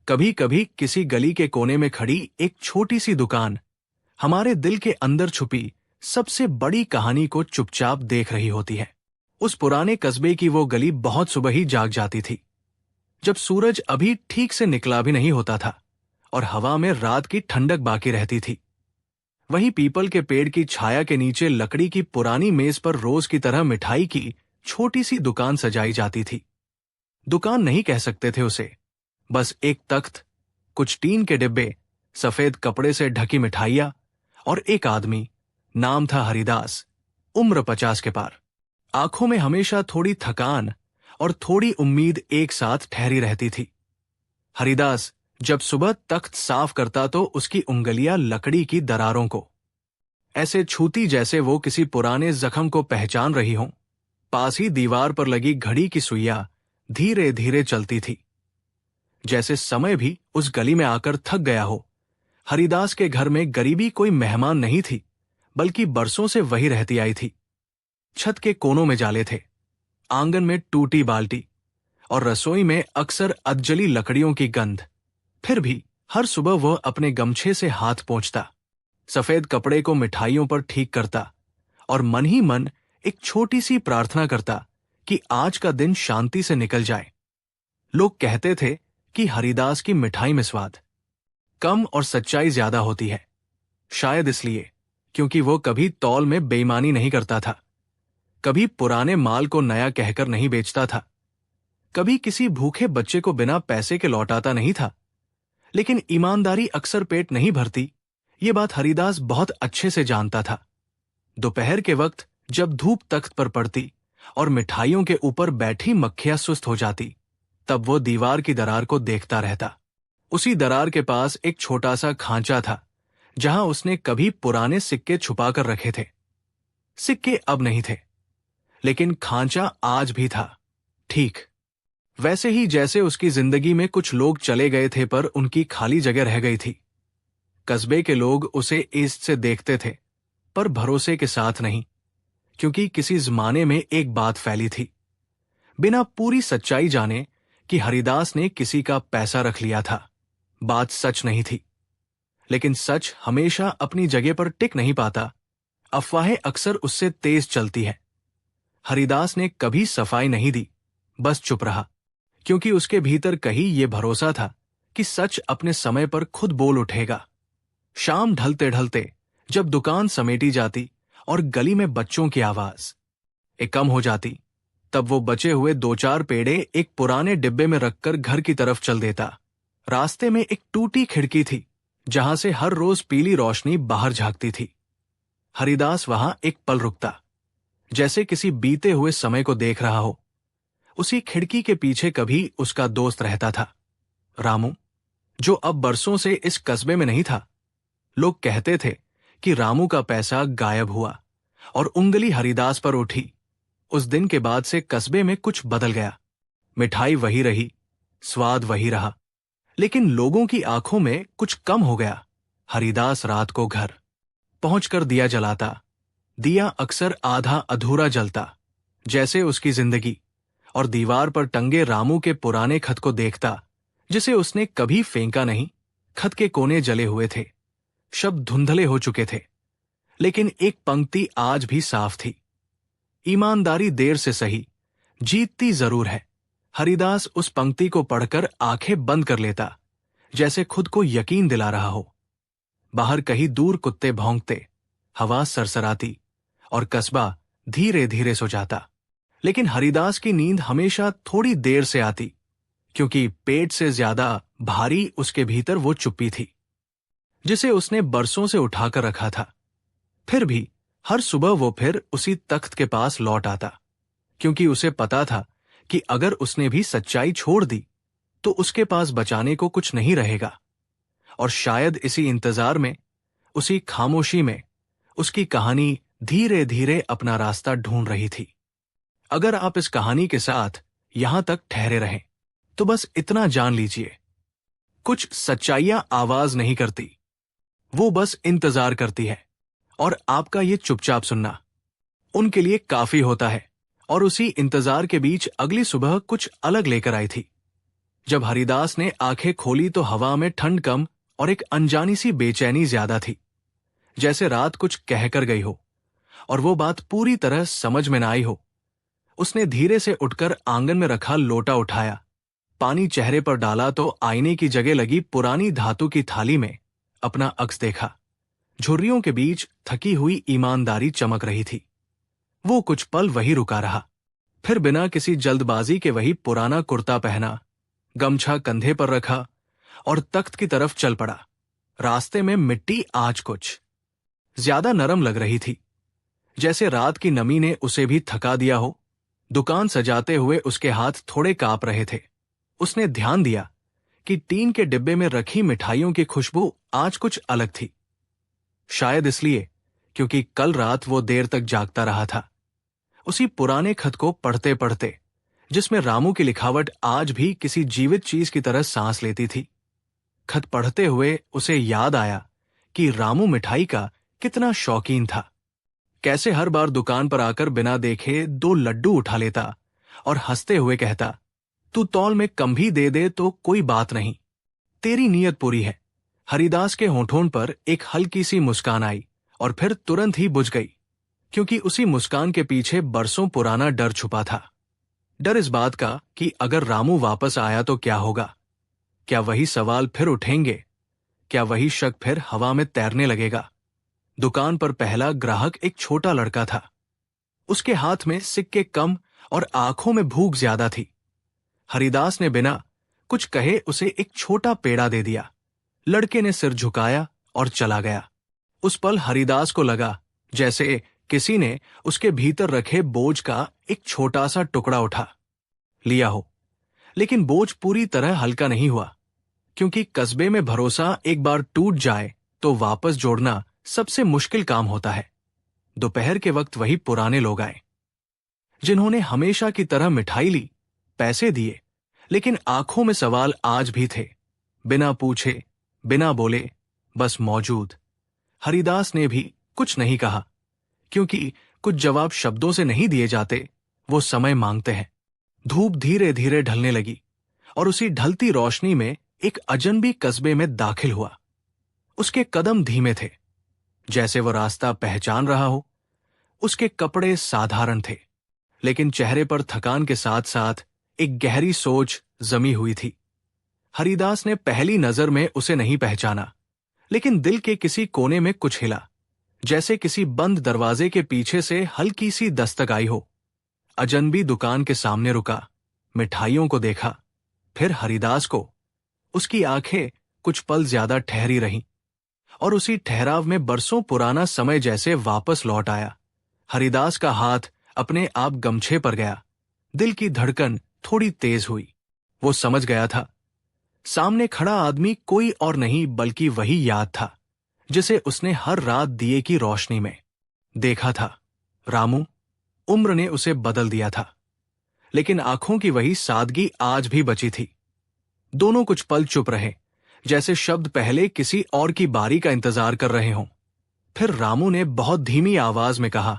कभी कभी किसी गली के कोने में खड़ी एक छोटी सी दुकान हमारे दिल के अंदर छुपी सबसे बड़ी कहानी को चुपचाप देख रही होती है। उस पुराने कस्बे की वो गली बहुत सुबह ही जाग जाती थी, जब सूरज अभी ठीक से निकला भी नहीं होता था और हवा में रात की ठंडक बाकी रहती थी। वहीं पीपल के पेड़ की छाया के नीचे लकड़ी की पुरानी मेज पर रोज की तरह मिठाई की छोटी सी दुकान सजाई जाती थी। दुकान नहीं कह सकते थे उसे, बस एक तख्त, कुछ टीन के डिब्बे, सफेद कपड़े से ढकी मिठाइयां और एक आदमी। नाम था हरिदास, उम्र 50 के पार। आंखों में हमेशा थोड़ी थकान और थोड़ी उम्मीद एक साथ ठहरी रहती थी। हरिदास जब सुबह तख्त साफ करता तो उसकी उंगलियां लकड़ी की दरारों को ऐसे छूती जैसे वो किसी पुराने जख्म को पहचान रही हों। पास ही दीवार पर लगी घड़ी की सुइयां धीरे धीरे चलती थी, जैसे समय भी उस गली में आकर थक गया हो। हरिदास के घर में गरीबी कोई मेहमान नहीं थी, बल्कि बरसों से वही रहती आई थी। छत के कोनों में जाले थे, आंगन में टूटी बाल्टी और रसोई में अक्सर अधजली लकड़ियों की गंध। फिर भी हर सुबह वह अपने गमछे से हाथ पोंछता, सफेद कपड़े को मिठाइयों पर ठीक करता और मन ही मन एक छोटी सी प्रार्थना करता कि आज का दिन शांति से निकल जाए। लोग कहते थे कि हरिदास की मिठाई में स्वाद कम और सच्चाई ज्यादा होती है, शायद इसलिए क्योंकि वो कभी तौल में बेईमानी नहीं करता था, कभी पुराने माल को नया कहकर नहीं बेचता था, कभी किसी भूखे बच्चे को बिना पैसे के लौटाता नहीं था। लेकिन ईमानदारी अक्सर पेट नहीं भरती, ये बात हरिदास बहुत अच्छे से जानता था। दोपहर के वक्त जब धूप तख्त पर पड़ती और मिठाइयों के ऊपर बैठी मक्खियां सुस्त हो जाती, तब वो दीवार की दरार को देखता रहता। उसी दरार के पास एक छोटा सा खांचा था, जहां उसने कभी पुराने सिक्के छुपाकर रखे थे। सिक्के अब नहीं थे, लेकिन खांचा आज भी था, ठीक वैसे ही जैसे उसकी जिंदगी में कुछ लोग चले गए थे पर उनकी खाली जगह रह गई थी। कस्बे के लोग उसे इज्जत से देखते थे, पर भरोसे के साथ नहीं, क्योंकि किसी जमाने में एक बात फैली थी, बिना पूरी सच्चाई जाने, कि हरिदास ने किसी का पैसा रख लिया था। बात सच नहीं थी, लेकिन सच हमेशा अपनी जगह पर टिक नहीं पाता। अफवाहें अक्सर उससे तेज चलती है। हरिदास ने कभी सफाई नहीं दी, बस चुप रहा, क्योंकि उसके भीतर कहीं ये भरोसा था कि सच अपने समय पर खुद बोल उठेगा। शाम ढलते ढलते जब दुकान समेटी जाती और गली में बच्चों की आवाज एक कम हो जाती, तब वो बचे हुए 2-4 पेड़े एक पुराने डिब्बे में रखकर घर की तरफ चल देता। रास्ते में एक टूटी खिड़की थी, जहां से हर रोज पीली रोशनी बाहर झांकती थी। हरिदास वहां एक पल रुकता, जैसे किसी बीते हुए समय को देख रहा हो। उसी खिड़की के पीछे कभी उसका दोस्त रहता था, रामू, जो अब बरसों से इस कस्बे में नहीं था। लोग कहते थे कि रामू का पैसा गायब हुआ और उंगली हरिदास पर उठी। उस दिन के बाद से कस्बे में कुछ बदल गया। मिठाई वही रही, स्वाद वही रहा, लेकिन लोगों की आंखों में कुछ कम हो गया। हरिदास रात को घर पहुंचकर दिया जलाता। दिया अक्सर आधा अधूरा जलता, जैसे उसकी जिंदगी, और दीवार पर टंगे रामू के पुराने खत को देखता, जिसे उसने कभी फेंका नहीं। खत के कोने जले हुए थे, शब्द धुंधले हो चुके थे, लेकिन एक पंक्ति आज भी साफ थी, ईमानदारी देर से सही, जीतती जरूर है। हरिदास उस पंक्ति को पढ़कर आंखें बंद कर लेता, जैसे खुद को यकीन दिला रहा हो। बाहर कहीं दूर कुत्ते भौंकते, हवा सरसराती और कस्बा धीरे धीरे सो जाता। लेकिन हरिदास की नींद हमेशा थोड़ी देर से आती, क्योंकि पेट से ज्यादा भारी उसके भीतर वो चुप्पी थी, जिसे उसने बरसों से उठाकर रखा था। फिर भी हर सुबह वो फिर उसी तख्त के पास लौट आता, क्योंकि उसे पता था कि अगर उसने भी सच्चाई छोड़ दी तो उसके पास बचाने को कुछ नहीं रहेगा। और शायद इसी इंतजार में, उसी खामोशी में, उसकी कहानी धीरे धीरे अपना रास्ता ढूंढ रही थी। अगर आप इस कहानी के साथ यहां तक ठहरे रहें, तो बस इतना जान लीजिए, कुछ सच्चाइयां आवाज नहीं करती, वो बस इंतजार करती है, और आपका ये चुपचाप सुनना उनके लिए काफी होता है। और उसी इंतजार के बीच अगली सुबह कुछ अलग लेकर आई थी। जब हरिदास ने आंखें खोली तो हवा में ठंड कम और एक अनजानी सी बेचैनी ज्यादा थी, जैसे रात कुछ कहकर गई हो और वो बात पूरी तरह समझ में ना आई हो। उसने धीरे से उठकर आंगन में रखा लोटा उठाया, पानी चेहरे पर डाला तो आईने की जगह लगी पुरानी धातु की थाली में अपना अक्स देखा। झुर्रियों के बीच थकी हुई ईमानदारी चमक रही थी। वो कुछ पल वही रुका रहा, फिर बिना किसी जल्दबाजी के वही पुराना कुर्ता पहना, गमछा कंधे पर रखा और तख्त की तरफ चल पड़ा। रास्ते में मिट्टी आज कुछ ज्यादा नरम लग रही थी, जैसे रात की नमी ने उसे भी थका दिया हो। दुकान सजाते हुए उसके हाथ थोड़े कांप रहे थे। उसने ध्यान दिया कि टीन के डिब्बे में रखी मिठाइयों की खुशबू आज कुछ अलग थी। शायद इसलिए क्योंकि कल रात वो देर तक जागता रहा था, उसी पुराने खत को पढ़ते पढ़ते, जिसमें रामू की लिखावट आज भी किसी जीवित चीज की तरह सांस लेती थी। खत पढ़ते हुए उसे याद आया कि रामू मिठाई का कितना शौकीन था। कैसे हर बार दुकान पर आकर बिना देखे 2 लड्डू उठा लेता और हंसते हुए कहता, तू तौल में कम भी दे दे तो कोई बात नहीं, तेरी नीयत पूरी है। हरिदास के होठों पर एक हल्की सी मुस्कान आई और फिर तुरंत ही बुझ गई, क्योंकि उसी मुस्कान के पीछे बरसों पुराना डर छुपा था। डर इस बात का कि अगर रामू वापस आया तो क्या होगा? क्या वही सवाल फिर उठेंगे? क्या वही शक फिर हवा में तैरने लगेगा? दुकान पर पहला ग्राहक एक छोटा लड़का था। उसके हाथ में सिक्के कम और आंखों में भूख ज्यादा थी। हरिदास ने बिना कुछ कहे उसे एक छोटा पेड़ा दे दिया। लड़के ने सिर झुकाया और चला गया। उस पल हरिदास को लगा जैसे किसी ने उसके भीतर रखे बोझ का एक छोटा सा टुकड़ा उठा लिया हो। लेकिन बोझ पूरी तरह हल्का नहीं हुआ, क्योंकि कस्बे में भरोसा एक बार टूट जाए तो वापस जोड़ना सबसे मुश्किल काम होता है। दोपहर के वक्त वही पुराने लोग आए, जिन्होंने हमेशा की तरह मिठाई ली, पैसे दिए, लेकिन आंखों में सवाल आज भी थे। बिना पूछे, बिना बोले, बस मौजूद। हरिदास ने भी कुछ नहीं कहा, क्योंकि कुछ जवाब शब्दों से नहीं दिए जाते, वो समय मांगते हैं। धूप धीरे धीरे ढलने लगी और उसी ढलती रोशनी में एक अजनबी कस्बे में दाखिल हुआ। उसके कदम धीमे थे, जैसे वो रास्ता पहचान रहा हो। उसके कपड़े साधारण थे, लेकिन चेहरे पर थकान के साथ साथ एक गहरी सोच जमी हुई थी। हरिदास ने पहली नजर में उसे नहीं पहचाना, लेकिन दिल के किसी कोने में कुछ हिला, जैसे किसी बंद दरवाजे के पीछे से हल्की सी दस्तक आई हो। अजनबी दुकान के सामने रुका, मिठाइयों को देखा, फिर हरिदास को। उसकी आंखें कुछ पल ज्यादा ठहरी रहीं और उसी ठहराव में बरसों पुराना समय जैसे वापस लौट आया। हरिदास का हाथ अपने आप गमछे पर गया। दिल की धड़कन थोड़ी तेज हुई। वो समझ गया था, सामने खड़ा आदमी कोई और नहीं बल्कि वही याद था, जिसे उसने हर रात दिए की रोशनी में देखा था। रामू। उम्र ने उसे बदल दिया था, लेकिन आंखों की वही सादगी आज भी बची थी। दोनों कुछ पल चुप रहे, जैसे शब्द पहले किसी और की बारी का इंतजार कर रहे हों। फिर रामू ने बहुत धीमी आवाज में कहा,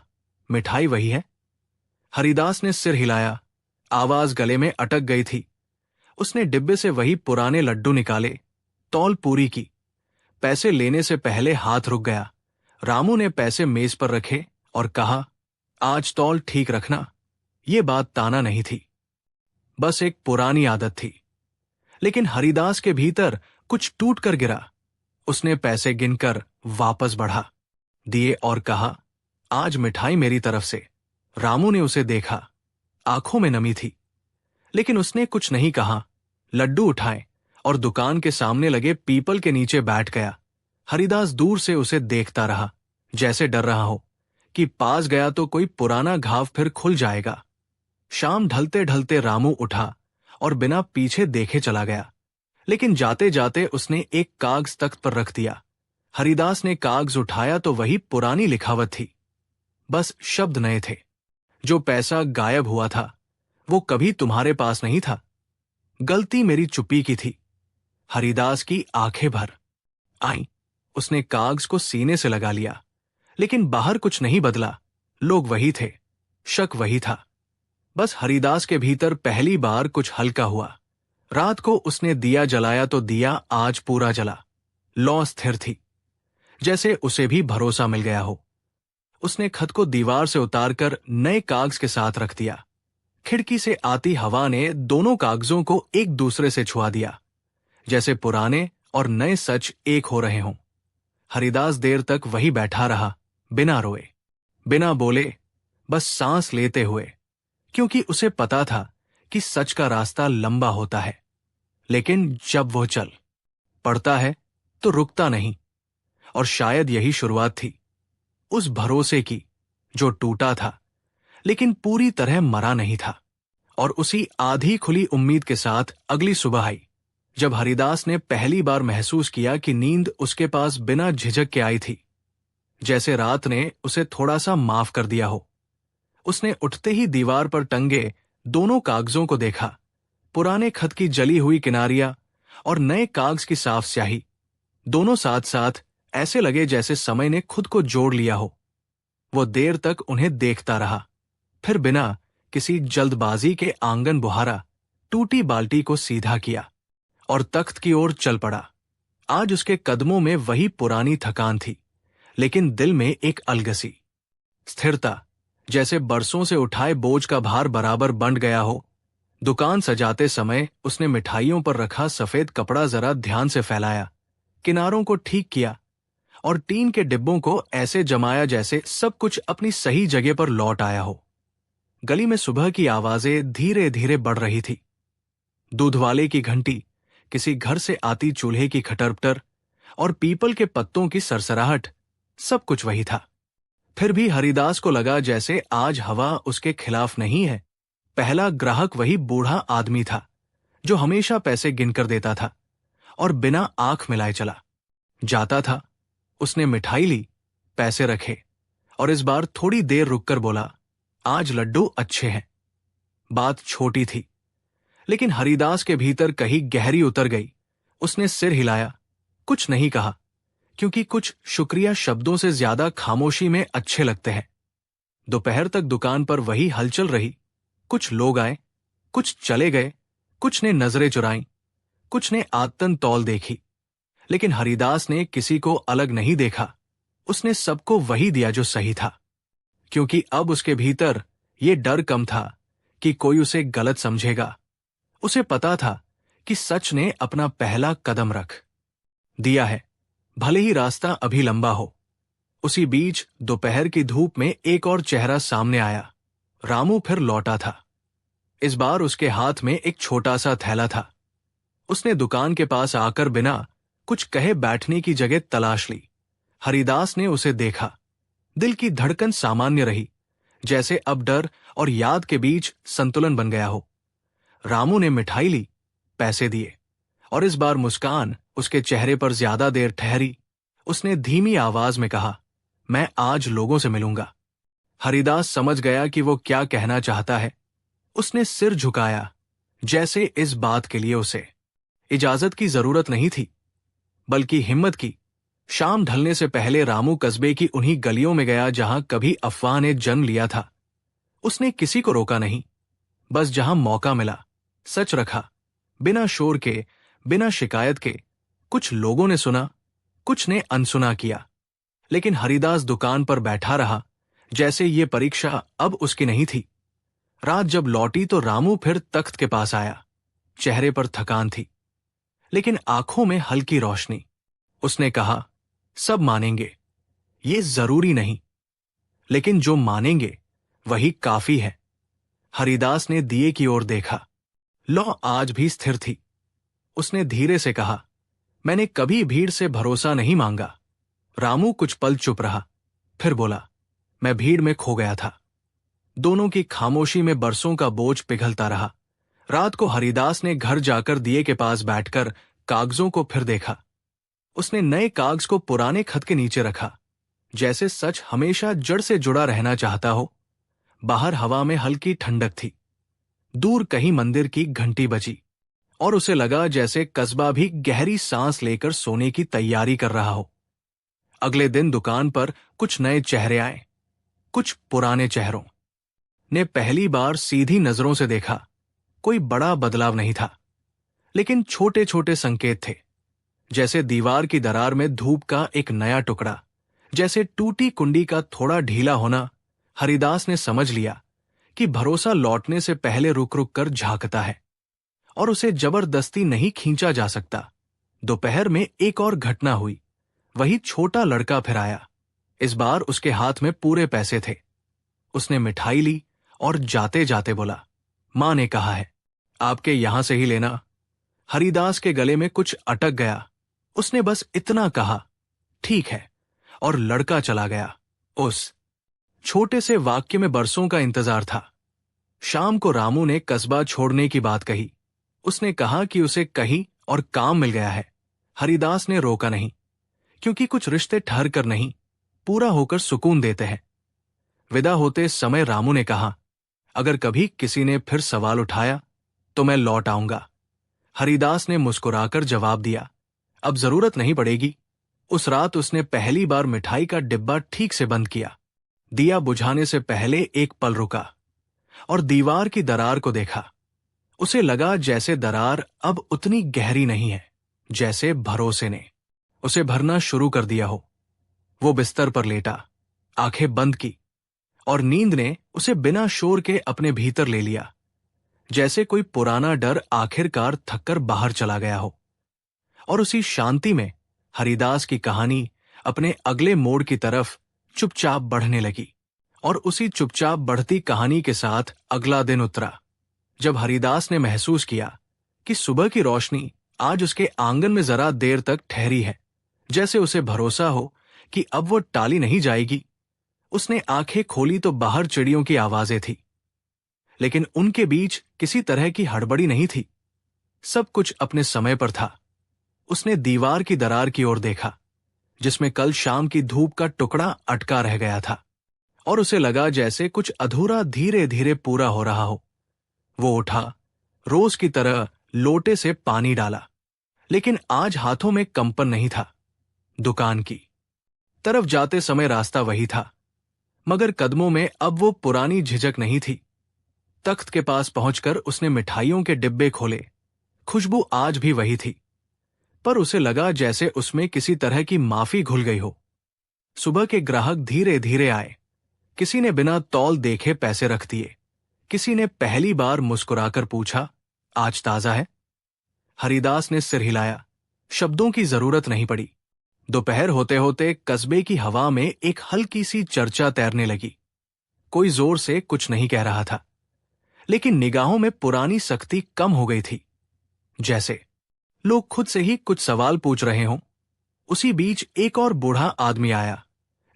मिठाई वही है? हरिदास ने सिर हिलाया। आवाज गले में अटक गई थी। उसने डिब्बे से वही पुराने लड्डू निकाले, तौल पूरी की। पैसे लेने से पहले हाथ रुक गया। रामू ने पैसे मेज पर रखे और कहा, आज तौल ठीक रखना। ये बात ताना नहीं थी, बस एक पुरानी आदत थी। लेकिन हरिदास के भीतर कुछ टूट कर गिरा। उसने पैसे गिनकर वापस बढ़ा दिए और कहा, आज मिठाई मेरी तरफ से। रामू ने उसे देखा, आंखों में नमी थी, लेकिन उसने कुछ नहीं कहा। लड्डू उठाए और दुकान के सामने लगे पीपल के नीचे बैठ गया। हरिदास दूर से उसे देखता रहा, जैसे डर रहा हो कि पास गया तो कोई पुराना घाव फिर खुल जाएगा। शाम ढलते ढलते रामू उठा और बिना पीछे देखे चला गया, लेकिन जाते जाते उसने एक कागज तख्त पर रख दिया। हरिदास ने कागज उठाया तो वही पुरानी लिखावट थी, बस शब्द नए थे। जो पैसा गायब हुआ था वो कभी तुम्हारे पास नहीं था। गलती मेरी चुप्पी की थी। हरिदास की आंखें भर आई। उसने कागज को सीने से लगा लिया, लेकिन बाहर कुछ नहीं बदला। लोग वही थे, शक वही था। बस हरिदास के भीतर पहली बार कुछ हल्का हुआ। रात को उसने दिया जलाया तो दिया आज पूरा जला। लौ स्थिर थी, जैसे उसे भी भरोसा मिल गया हो। उसने खत को दीवार से उतारकर नए कागज के साथ रख दिया। खिड़की से आती हवा ने दोनों कागजों को एक दूसरे से छुआ दिया, जैसे पुराने और नए सच एक हो रहे हों। हरिदास देर तक वही बैठा रहा, बिना रोए, बिना बोले, बस सांस लेते हुए, क्योंकि उसे पता था कि सच का रास्ता लंबा होता है, लेकिन जब वो चल पड़ता है तो रुकता नहीं। और शायद यही शुरुआत थी उस भरोसे की जो टूटा था लेकिन पूरी तरह मरा नहीं था। और उसी आधी खुली उम्मीद के साथ अगली सुबह आई, जब हरिदास ने पहली बार महसूस किया कि नींद उसके पास बिना झिझक के आई थी, जैसे रात ने उसे थोड़ा सा माफ कर दिया हो। उसने उठते ही दीवार पर टंगे दोनों कागजों को देखा, पुराने खत की जली हुई किनारियां और नए कागज की साफ स्याही, दोनों साथ साथ ऐसे लगे जैसे समय ने खुद को जोड़ लिया हो। वो देर तक उन्हें देखता रहा, फिर बिना किसी जल्दबाजी के आंगन बुहारा, टूटी बाल्टी को सीधा किया और तख्त की ओर चल पड़ा। आज उसके कदमों में वही पुरानी थकान थी, लेकिन दिल में एक अलगसी स्थिरता, जैसे बरसों से उठाए बोझ का भार बराबर बंट गया हो। दुकान सजाते समय उसने मिठाइयों पर रखा सफेद कपड़ा जरा ध्यान से फैलाया, किनारों को ठीक किया और टीन के डिब्बों को ऐसे जमाया जैसे सब कुछ अपनी सही जगह पर लौट आया हो। गली में सुबह की आवाजें धीरे धीरे बढ़ रही थी। दूध वाले की घंटी, किसी घर से आती चूल्हे की खटरपटर और पीपल के पत्तों की सरसराहट, सब कुछ वही था। फिर भी हरिदास को लगा जैसे आज हवा उसके खिलाफ नहीं है। पहला ग्राहक वही बूढ़ा आदमी था जो हमेशा पैसे गिनकर देता था और बिना आंख मिलाए चला जाता था। उसने मिठाई ली, पैसे रखे और इस बार थोड़ी देर रुककर बोला, आज लड्डू अच्छे हैं। बात छोटी थी, लेकिन हरिदास के भीतर कहीं गहरी उतर गई। उसने सिर हिलाया, कुछ नहीं कहा, क्योंकि कुछ शुक्रिया शब्दों से ज्यादा खामोशी में अच्छे लगते हैं। दोपहर तक दुकान पर वही हलचल रही। कुछ लोग आए, कुछ चले गए, कुछ ने नजरें चुराईं, कुछ ने आदतन तौल देखी, लेकिन हरिदास ने किसी को अलग नहीं देखा। उसने सबको वही दिया जो सही था, क्योंकि अब उसके भीतर ये डर कम था कि कोई उसे गलत समझेगा। उसे पता था कि सच ने अपना पहला कदम रख दिया है, भले ही रास्ता अभी लंबा हो। उसी बीच दोपहर की धूप में एक और चेहरा सामने आया। रामू फिर लौटा था। इस बार उसके हाथ में एक छोटा सा थैला था। उसने दुकान के पास आकर बिना कुछ कहे बैठने की जगह तलाश ली। हरिदास ने उसे देखा। दिल की धड़कन सामान्य रही, जैसे अब डर और याद के बीच संतुलन बन गया हो। रामू ने मिठाई ली, पैसे दिए और इस बार मुस्कान उसके चेहरे पर ज्यादा देर ठहरी। उसने धीमी आवाज में कहा, मैं आज लोगों से मिलूंगा। हरिदास समझ गया कि वो क्या कहना चाहता है। उसने सिर झुकाया, जैसे इस बात के लिए उसे इजाजत की जरूरत नहीं थी, बल्कि हिम्मत की। शाम ढलने से पहले रामू कस्बे की उन्हीं गलियों में गया जहां कभी अफवाह ने जन्म लिया था। उसने किसी को रोका नहीं, बस जहां मौका मिला सच रखा, बिना शोर के, बिना शिकायत के। कुछ लोगों ने सुना, कुछ ने अनसुना किया, लेकिन हरिदास दुकान पर बैठा रहा, जैसे ये परीक्षा अब उसकी नहीं थी। रात जब लौटी तो रामू फिर तख्त के पास आया। चेहरे पर थकान थी, लेकिन आंखों में हल्की रोशनी। उसने कहा, सब मानेंगे, ये जरूरी नहीं, लेकिन जो मानेंगे वही काफी है। हरिदास ने दिए की ओर देखा। लौ आज भी स्थिर थी। उसने धीरे से कहा, मैंने कभी भीड़ से भरोसा नहीं मांगा। रामू कुछ पल चुप रहा, फिर बोला, मैं भीड़ में खो गया था। दोनों की खामोशी में बरसों का बोझ पिघलता रहा। रात को हरिदास ने घर जाकर दिए के पास बैठकर कागजों को फिर देखा। उसने नए कागज को पुराने खत के नीचे रखा, जैसे सच हमेशा जड़ से जुड़ा रहना चाहता हो। बाहर हवा में हल्की ठंडक थी। दूर कहीं मंदिर की घंटी बजी और उसे लगा जैसे कस्बा भी गहरी सांस लेकर सोने की तैयारी कर रहा हो। अगले दिन दुकान पर कुछ नए चेहरे आए। कुछ पुराने चेहरों ने पहली बार सीधी नजरों से देखा। कोई बड़ा बदलाव नहीं था, लेकिन छोटे छोटे संकेत थे, जैसे दीवार की दरार में धूप का एक नया टुकड़ा, जैसे टूटी कुंडी का थोड़ा ढीला होना। हरिदास ने समझ लिया कि भरोसा लौटने से पहले रुक रुक कर झांकता है और उसे जबरदस्ती नहीं खींचा जा सकता। दोपहर में एक और घटना हुई। वही छोटा लड़का फिर आया। इस बार उसके हाथ में पूरे पैसे थे। उसने मिठाई ली और जाते जाते बोला, मां ने कहा है आपके यहां से ही लेना। हरिदास के गले में कुछ अटक गया। उसने बस इतना कहा, ठीक है, और लड़का चला गया। उस छोटे से वाक्य में बरसों का इंतजार था। शाम को रामू ने कस्बा छोड़ने की बात कही। उसने कहा कि उसे कहीं और काम मिल गया है। हरिदास ने रोका नहीं, क्योंकि कुछ रिश्ते ठहर कर नहीं, पूरा होकर सुकून देते हैं। विदा होते समय रामू ने कहा, अगर कभी किसी ने फिर सवाल उठाया तो मैं लौट आऊंगा। हरिदास ने मुस्कुराकर जवाब दिया, अब जरूरत नहीं पड़ेगी। उस रात उसने पहली बार मिठाई का डिब्बा ठीक से बंद किया। दिया बुझाने से पहले एक पल रुका और दीवार की दरार को देखा। उसे लगा जैसे दरार अब उतनी गहरी नहीं है, जैसे भरोसे ने उसे भरना शुरू कर दिया हो। वो बिस्तर पर लेटा, आंखें बंद की, और नींद ने उसे बिना शोर के अपने भीतर ले लिया, जैसे कोई पुराना डर आखिरकार थककर बाहर चला गया हो। और उसी शांति में हरिदास की कहानी अपने अगले मोड़ की तरफ चुपचाप बढ़ने लगी। और उसी चुपचाप बढ़ती कहानी के साथ अगला दिन उतरा, जब हरिदास ने महसूस किया कि सुबह की रोशनी आज उसके आंगन में जरा देर तक ठहरी है, जैसे उसे भरोसा हो कि अब वो टाली नहीं जाएगी। उसने आंखें खोली तो बाहर चिड़ियों की आवाजें थी, लेकिन उनके बीच किसी तरह की हड़बड़ी नहीं थी। सब कुछ अपने समय पर था। उसने दीवार की दरार की ओर देखा, जिसमें कल शाम की धूप का टुकड़ा अटका रह गया था, और उसे लगा जैसे कुछ अधूरा धीरे धीरे पूरा हो रहा हो। वो उठा, रोज की तरह लोटे से पानी डाला, लेकिन आज हाथों में कंपन नहीं था। दुकान की तरफ जाते समय रास्ता वही था, मगर कदमों में अब वो पुरानी झिझक नहीं थी। तख्त के पास पहुंचकर उसने मिठाइयों के डिब्बे खोले। खुशबू आज भी वही थी, पर उसे लगा जैसे उसमें किसी तरह की माफी घुल गई हो। सुबह के ग्राहक धीरे धीरे आए। किसी ने बिना तौल देखे पैसे रख दिए, किसी ने पहली बार मुस्कुराकर पूछा, आज ताजा है? हरिदास ने सिर हिलाया। शब्दों की जरूरत नहीं पड़ी। दोपहर होते होते कस्बे की हवा में एक हल्की सी चर्चा तैरने लगी। कोई जोर से कुछ नहीं कह रहा था, लेकिन निगाहों में पुरानी सख्ती कम हो गई थी, जैसे लोग खुद से ही कुछ सवाल पूछ रहे हों। उसी बीच एक और बूढ़ा आदमी आया,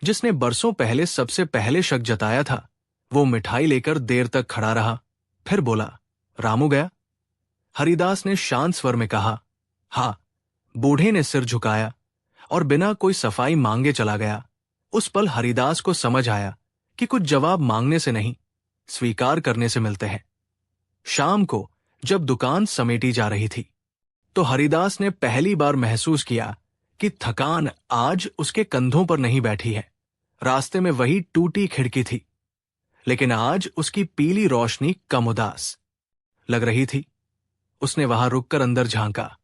जिसने बरसों पहले सबसे पहले शक जताया था। वो मिठाई लेकर देर तक खड़ा रहा, फिर बोला, रामू गया? हरिदास ने शांत स्वर में कहा, हाँ। बूढ़े ने सिर झुकाया और बिना कोई सफाई मांगे चला गया। उस पल हरिदास को समझ आया कि कुछ जवाब मांगने से नहीं, स्वीकार करने से मिलते हैं। शाम को जब दुकान समेटी जा रही थी, तो हरिदास ने पहली बार महसूस किया कि थकान आज उसके कंधों पर नहीं बैठी है। रास्ते में वही टूटी खिड़की थी, लेकिन आज उसकी पीली रोशनी कम उदास लग रही थी। उसने वहां रुककर अंदर झांका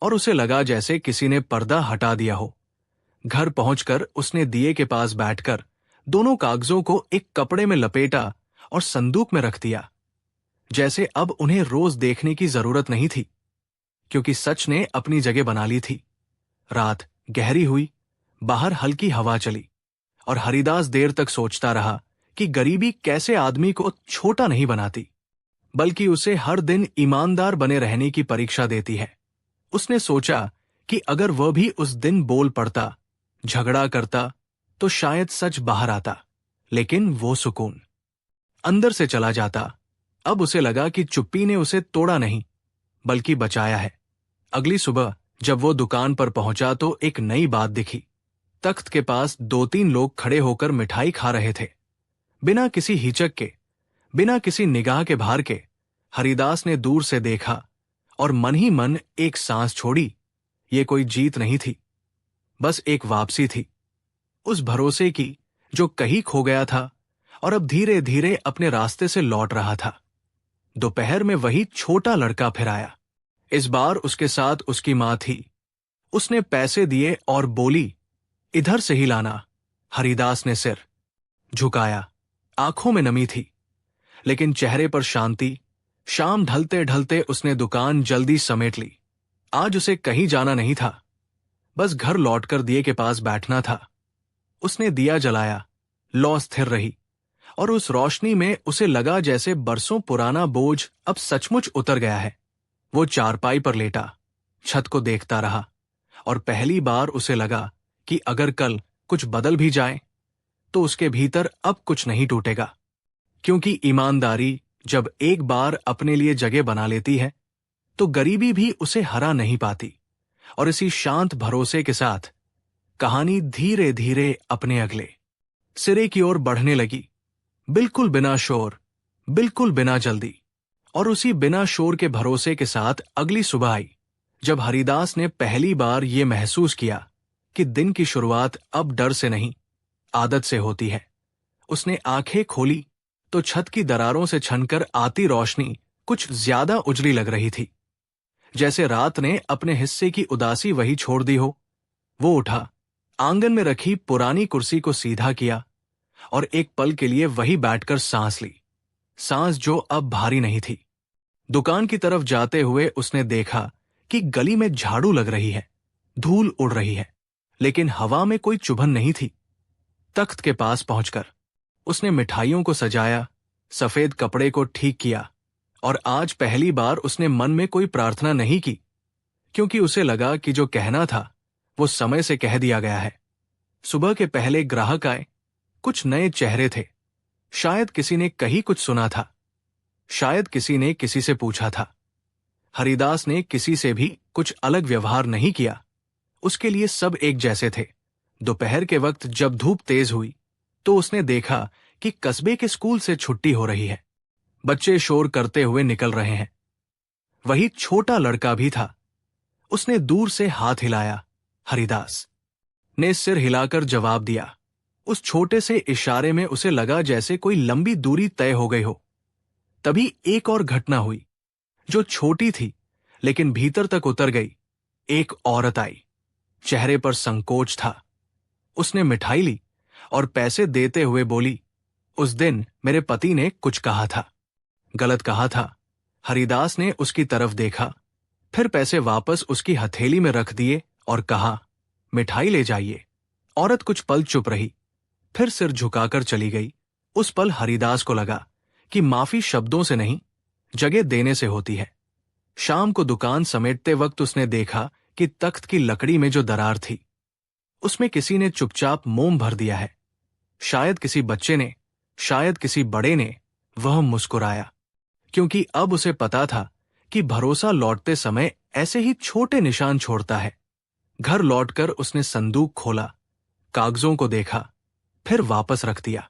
और उसे लगा जैसे किसी ने पर्दा हटा दिया हो। घर पहुंचकर उसने दिए के पास बैठकर दोनों कागजों को एक कपड़े में लपेटा और संदूक में रख दिया, जैसे अब उन्हें रोज देखने की जरूरत नहीं थी, क्योंकि सच ने अपनी जगह बना ली थी। रात गहरी हुई, बाहर हल्की हवा चली, और हरिदास देर तक सोचता रहा कि गरीबी कैसे आदमी को छोटा नहीं बनाती, बल्कि उसे हर दिन ईमानदार बने रहने की परीक्षा देती है। उसने सोचा कि अगर वह भी उस दिन बोल पड़ता, झगड़ा करता, तो शायद सच बाहर आता, लेकिन वो सुकून अंदर से चला जाता। अब उसे लगा कि चुप्पी ने उसे तोड़ा नहीं, बल्कि बचाया है। अगली सुबह जब वो दुकान पर पहुंचा तो एक नई बात दिखी। तख्त के पास 2-3 लोग खड़े होकर मिठाई खा रहे थे, बिना किसी हिचक के, बिना किसी निगाह के भार के। हरिदास ने दूर से देखा और मन ही मन एक सांस छोड़ी। ये कोई जीत नहीं थी, बस एक वापसी थी, उस भरोसे की जो कहीं खो गया था और अब धीरे धीरे अपने रास्ते से लौट रहा था। दोपहर में वही छोटा लड़का फिर आया। इस बार उसके साथ उसकी मां थी। उसने पैसे दिए और बोली, इधर से ही लाना। हरिदास ने सिर झुकाया। आंखों में नमी थी, लेकिन चेहरे पर शांति। शाम ढलते ढलते उसने दुकान जल्दी समेट ली। आज उसे कहीं जाना नहीं था, बस घर लौटकर दिए के पास बैठना था। उसने दिया जलाया, लौ स्थिर रही, और उस रोशनी में उसे लगा जैसे बरसों पुराना बोझ अब सचमुच उतर गया है। वो चारपाई पर लेटा छत को देखता रहा, और पहली बार उसे लगा कि अगर कल कुछ बदल भी जाए तो उसके भीतर अब कुछ नहीं टूटेगा, क्योंकि ईमानदारी जब एक बार अपने लिए जगह बना लेती है तो गरीबी भी उसे हरा नहीं पाती। और इसी शांत भरोसे के साथ कहानी धीरे धीरे अपने अगले सिरे की ओर बढ़ने लगी, बिल्कुल बिना शोर, बिल्कुल बिना जल्दी। और उसी बिना शोर के भरोसे के साथ अगली सुबह आई, जब हरिदास ने पहली बार ये महसूस किया कि दिन की शुरुआत अब डर से नहीं, आदत से होती है। उसने आंखें खोली तो छत की दरारों से छनकर आती रोशनी कुछ ज्यादा उजली लग रही थी, जैसे रात ने अपने हिस्से की उदासी वही छोड़ दी हो। वो उठा, आंगन में रखी पुरानी कुर्सी को सीधा किया और एक पल के लिए वही बैठकर सांस ली, सांस जो अब भारी नहीं थी। दुकान की तरफ जाते हुए उसने देखा कि गली में झाड़ू लग रही है, धूल उड़ रही है, लेकिन हवा में कोई चुभन नहीं थी। तख्त के पास पहुंचकर उसने मिठाइयों को सजाया, सफेद कपड़े को ठीक किया, और आज पहली बार उसने मन में कोई प्रार्थना नहीं की, क्योंकि उसे लगा कि जो कहना था वो समय से कह दिया गया है। सुबह के पहले ग्राहक आए, कुछ नए चेहरे थे। शायद किसी ने कहीं कुछ सुना था, शायद किसी ने किसी से पूछा था। हरिदास ने किसी से भी कुछ अलग व्यवहार नहीं किया, उसके लिए सब एक जैसे थे। दोपहर के वक्त जब धूप तेज हुई तो उसने देखा कि कस्बे के स्कूल से छुट्टी हो रही है। बच्चे शोर करते हुए निकल रहे हैं। वही छोटा लड़का भी था। उसने दूर से हाथ हिलाया। हरिदास ने सिर हिलाकर जवाब दिया। उस छोटे से इशारे में उसे लगा जैसे कोई लंबी दूरी तय हो गई हो। तभी एक और घटना हुई, जो छोटी थी लेकिन भीतर तक उतर गई। एक औरत आई, चेहरे पर संकोच था। उसने मिठाई ली और पैसे देते हुए बोली, उस दिन मेरे पति ने कुछ कहा था। गलत कहा था। हरिदास ने उसकी तरफ देखा, फिर पैसे वापस उसकी हथेली में रख दिए और कहा, मिठाई ले जाइए। औरत कुछ पल चुप रही, फिर सिर झुकाकर चली गई। उस पल हरिदास को लगा कि माफी शब्दों से नहीं, जगह देने से होती है। शाम को दुकान समेटते वक्त उसने देखा कि तख्त की लकड़ी में जो दरार थी, उसमें किसी ने चुपचाप मोम भर दिया है। शायद किसी बच्चे ने, शायद किसी बड़े ने। वह मुस्कुराया, क्योंकि अब उसे पता था कि भरोसा लौटते समय ऐसे ही छोटे निशान छोड़ता है। घर लौटकर उसने संदूक खोला, कागजों को देखा, फिर वापस रख दिया।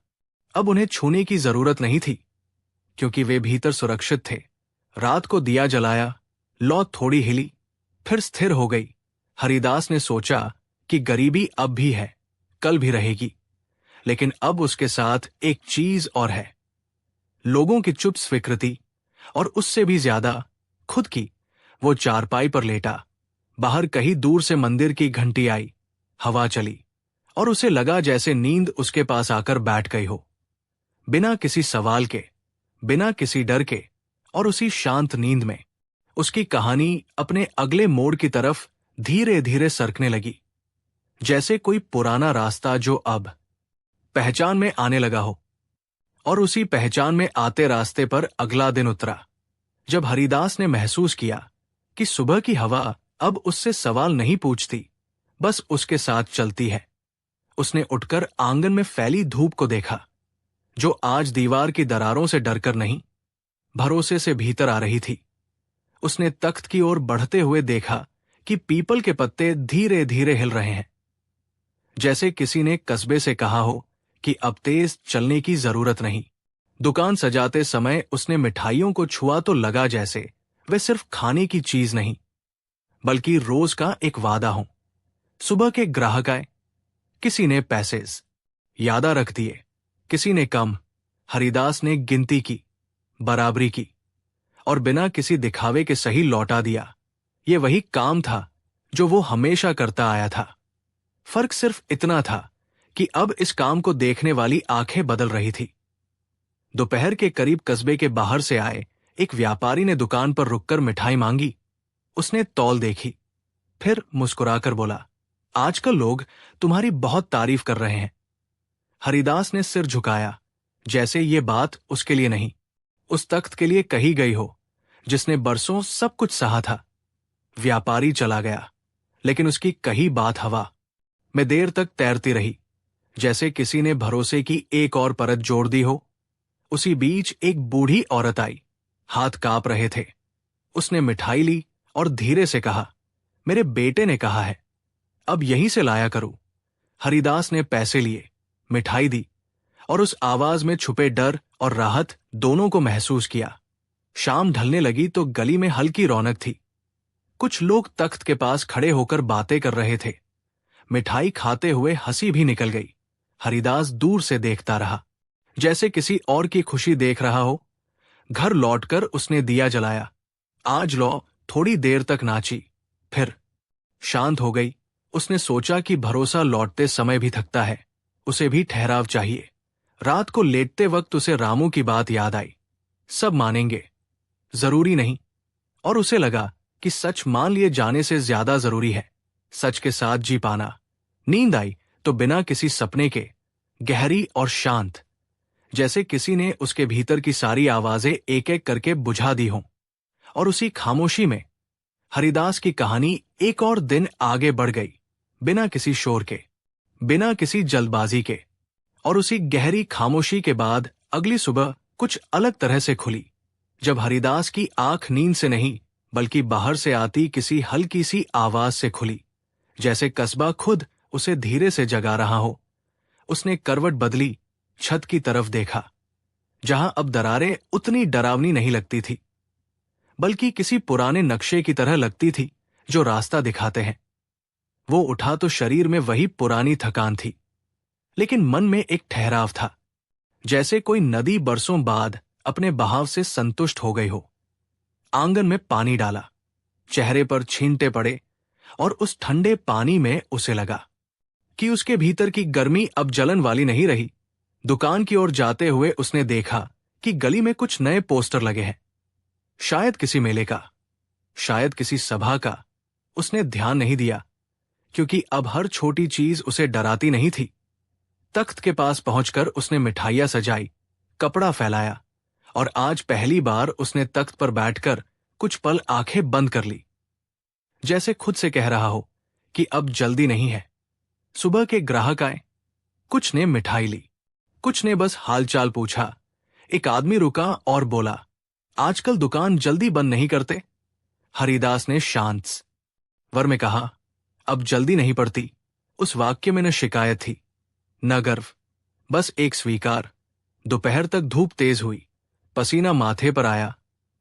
अब उन्हें छूने की जरूरत नहीं थी, क्योंकि वे भीतर सुरक्षित थे। रात को दिया जलाया, लौ थोड़ी हिली, फिर स्थिर हो गई। हरिदास ने सोचा कि गरीबी अब भी है, कल भी रहेगी, लेकिन अब उसके साथ एक चीज और है, लोगों की चुप स्वीकृति, और उससे भी ज्यादा खुद की। वो चारपाई पर लेटा, बाहर कहीं दूर से मंदिर की घंटी आई, हवा चली, और उसे लगा जैसे नींद उसके पास आकर बैठ गई हो, बिना किसी सवाल के, बिना किसी डर के। और उसी शांत नींद में उसकी कहानी अपने अगले मोड़ की तरफ धीरे धीरे सरकने लगी, जैसे कोई पुराना रास्ता जो अब पहचान में आने लगा हो। और उसी पहचान में आते रास्ते पर अगला दिन उतरा, जब हरिदास ने महसूस किया कि सुबह की हवा अब उससे सवाल नहीं पूछती, बस उसके साथ चलती है। उसने उठकर आंगन में फैली धूप को देखा, जो आज दीवार की दरारों से डरकर नहीं, भरोसे से भीतर आ रही थी। उसने तख्त की ओर बढ़ते हुए देखा कि पीपल के पत्ते धीरे धीरे हिल रहे हैं, जैसे किसी ने कस्बे से कहा हो कि अब तेज चलने की जरूरत नहीं। दुकान सजाते समय उसने मिठाइयों को छुआ तो लगा जैसे वे सिर्फ खाने की चीज नहीं, बल्कि रोज का एक वादा हो। सुबह के ग्राहक आए, किसी ने पैसे यादा रख दिए, किसी ने कम। हरिदास ने गिनती की, बराबरी की, और बिना किसी दिखावे के सही लौटा दिया। ये वही काम था जो वो हमेशा करता आया था। फर्क सिर्फ इतना था कि अब इस काम को देखने वाली आंखें बदल रही थी। दोपहर के करीब कस्बे के बाहर से आए एक व्यापारी ने दुकान पर रुककर मिठाई मांगी। उसने तौल देखी, फिर मुस्कुराकर बोला, आजकल लोग तुम्हारी बहुत तारीफ कर रहे हैं। हरिदास ने सिर झुकाया, जैसे ये बात उसके लिए नहीं, उस तख्त के लिए कही गई हो जिसने बरसों सब कुछ सहा था। व्यापारी चला गया, लेकिन उसकी कही बात हवा में देर तक तैरती रही, जैसे किसी ने भरोसे की एक और परत जोड़ दी हो। उसी बीच एक बूढ़ी औरत आई, हाथ कांप रहे थे। उसने मिठाई ली और धीरे से कहा, मेरे बेटे ने कहा है, अब यहीं से लाया करूं। हरिदास ने पैसे लिए, मिठाई दी और उस आवाज में छुपे डर और राहत दोनों को महसूस किया। शाम ढलने लगी तो गली में हल्की रौनक थी। कुछ लोग तख्त के पास खड़े होकर बातें कर रहे थे। मिठाई खाते हुए हंसी भी निकल गई। हरिदास दूर से देखता रहा, जैसे किसी और की खुशी देख रहा हो। घर लौटकर उसने दिया जलाया। आज लौ थोड़ी देर तक नाची, फिर शांत हो गई। उसने सोचा कि भरोसा लौटते समय भी थकता है, उसे भी ठहराव चाहिए। रात को लेटते वक्त उसे रामू की बात याद आई, सब मानेंगे, जरूरी नहीं। और उसे लगा कि सच मान लिए जाने से ज्यादा जरूरी है सच के साथ जी पाना। नींद आई तो बिना किसी सपने के, गहरी और शांत, जैसे किसी ने उसके भीतर की सारी आवाजें एक एक करके बुझा दी हों। और उसी खामोशी में हरिदास की कहानी एक और दिन आगे बढ़ गई, बिना किसी शोर के, बिना किसी जल्दबाजी के। और उसी गहरी खामोशी के बाद अगली सुबह कुछ अलग तरह से खुली, जब हरिदास की आंख नींद से नहीं बल्कि बाहर से आती किसी हल्की सी आवाज से खुली, जैसे कस्बा खुद उसे धीरे से जगा रहा हो। उसने करवट बदली, छत की तरफ देखा, जहां अब दरारें उतनी डरावनी नहीं लगती थी, बल्कि किसी पुराने नक्शे की तरह लगती थी जो रास्ता दिखाते हैं। वो उठा तो शरीर में वही पुरानी थकान थी, लेकिन मन में एक ठहराव था, जैसे कोई नदी बरसों बाद अपने बहाव से संतुष्ट हो गई हो। आंगन में पानी डाला, चेहरे पर छींटे पड़े और उस ठंडे पानी में उसे लगा कि उसके भीतर की गर्मी अब जलन वाली नहीं रही। दुकान की ओर जाते हुए उसने देखा कि गली में कुछ नए पोस्टर लगे हैं, शायद किसी मेले का, शायद किसी सभा का। उसने ध्यान नहीं दिया, क्योंकि अब हर छोटी चीज उसे डराती नहीं थी। तख्त के पास पहुंचकर उसने मिठाइयां सजाई, कपड़ा फैलाया, और आज पहली बार उसने तख्त पर बैठकर कुछ पल आंखें बंद कर ली, जैसे खुद से कह रहा हो कि अब जल्दी नहीं है। सुबह के ग्राहक आए, कुछ ने मिठाई ली, कुछ ने बस हालचाल पूछा। एक आदमी रुका और बोला, आजकल दुकान जल्दी बंद नहीं करते। हरिदास ने शांत स्वर में कहा, अब जल्दी नहीं पड़ती। उस वाक्य में न शिकायत थी, न गर्व, बस एक स्वीकार। दोपहर तक धूप तेज हुई, पसीना माथे पर आया।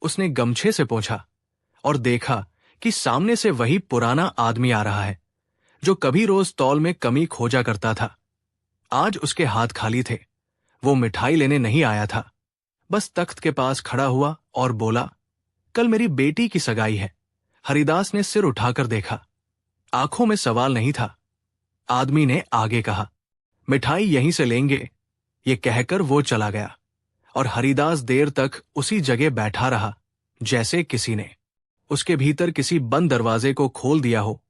उसने गमछे से पोंछा और देखा कि सामने से वही पुराना आदमी आ रहा है, जो कभी रोज तौल में कमी खोजा करता था। आज उसके हाथ खाली थे। वो मिठाई लेने नहीं आया था, बस तख्त के पास खड़ा हुआ और बोला, कल मेरी बेटी की सगाई है। हरिदास ने सिर उठाकर देखा, आंखों में सवाल नहीं था। आदमी ने आगे कहा, मिठाई यहीं से लेंगे। ये कहकर वो चला गया और हरिदास देर तक उसी जगह बैठा रहा, जैसे किसी ने उसके भीतर किसी बंद दरवाजे को खोल दिया हो।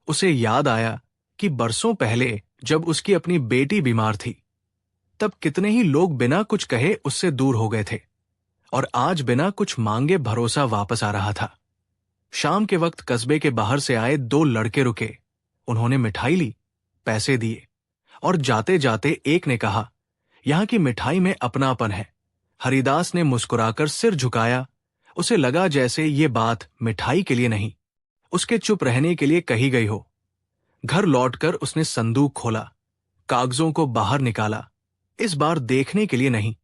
उसे याद आया कि बरसों पहले जब उसकी अपनी बेटी बीमार थी, तब कितने ही लोग बिना कुछ कहे उससे दूर हो गए थे, और आज बिना कुछ मांगे भरोसा वापस आ रहा था। शाम के वक्त कस्बे के बाहर से आए दो लड़के रुके। उन्होंने मिठाई ली, पैसे दिए, और जाते जाते एक ने कहा, यहां की मिठाई में अपनापन है। हरिदास ने मुस्कुराकर सिर झुकाया। उसे लगा जैसे ये बात मिठाई के लिए नहीं, उसके चुप रहने के लिए कही गई हो। घर लौटकर उसने संदूक खोला, कागजों को बाहर निकाला, इस बार देखने के लिए नहीं,